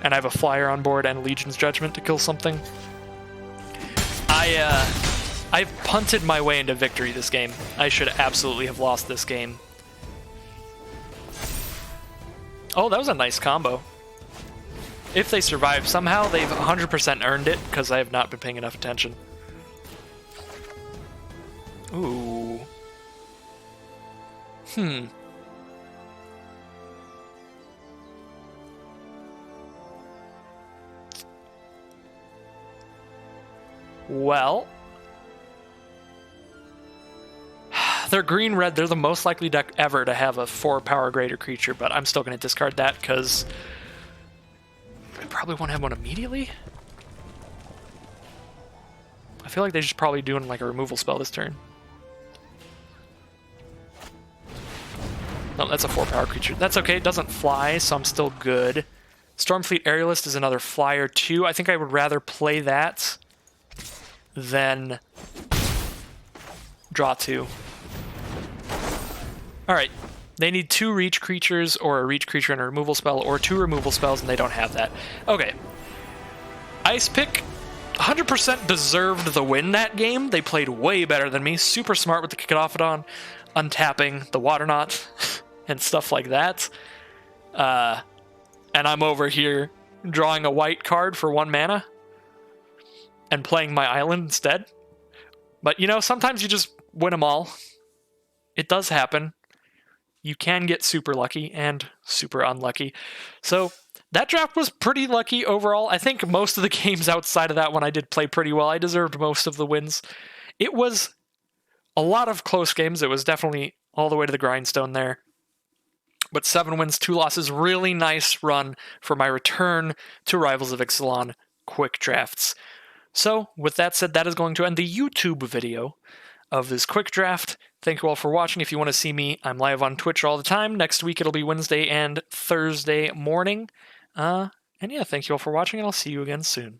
And I have a flyer on board and Legion's Judgment to kill something. I've punted my way into victory this game. I should absolutely have lost this game. Oh, that was a nice combo. If they survive somehow, they've 100% earned it, because I have not been paying enough attention. Ooh. Well, they're green-red. They're the most likely deck ever to have a 4-power greater creature, but I'm still going to discard that because I probably won't have one immediately. I feel like they're just probably doing like a removal spell this turn. No, that's a 4-power creature. That's okay. It doesn't fly, so I'm still good. Stormfleet Aerialist is another flyer too. I think I would rather play that than draw 2. Alright, they need 2 reach creatures, or a reach creature and a removal spell, or 2 removal spells, and they don't have that. Okay. Ice Pick 100% deserved the win that game. They played way better than me. Super smart with the Cacophedon, untapping the Waterknot, and stuff like that. And I'm over here drawing a white card for 1 mana and playing my island instead. But, you know, sometimes you just win them all. It does happen. You can get super lucky and super unlucky. So that draft was pretty lucky overall. I think most of the games outside of that one I did play pretty well. I deserved most of the wins. It was a lot of close games. It was definitely all the way to the grindstone there. But 7 wins, 2 losses. Really nice run for my return to Rivals of Ixalan quick drafts. So, with that said, that is going to end the YouTube video of this quick draft. Thank you all for watching. If you want to see me, I'm live on Twitch all the time. Next week it'll be Wednesday and Thursday morning. And yeah, thank you all for watching, and I'll see you again soon.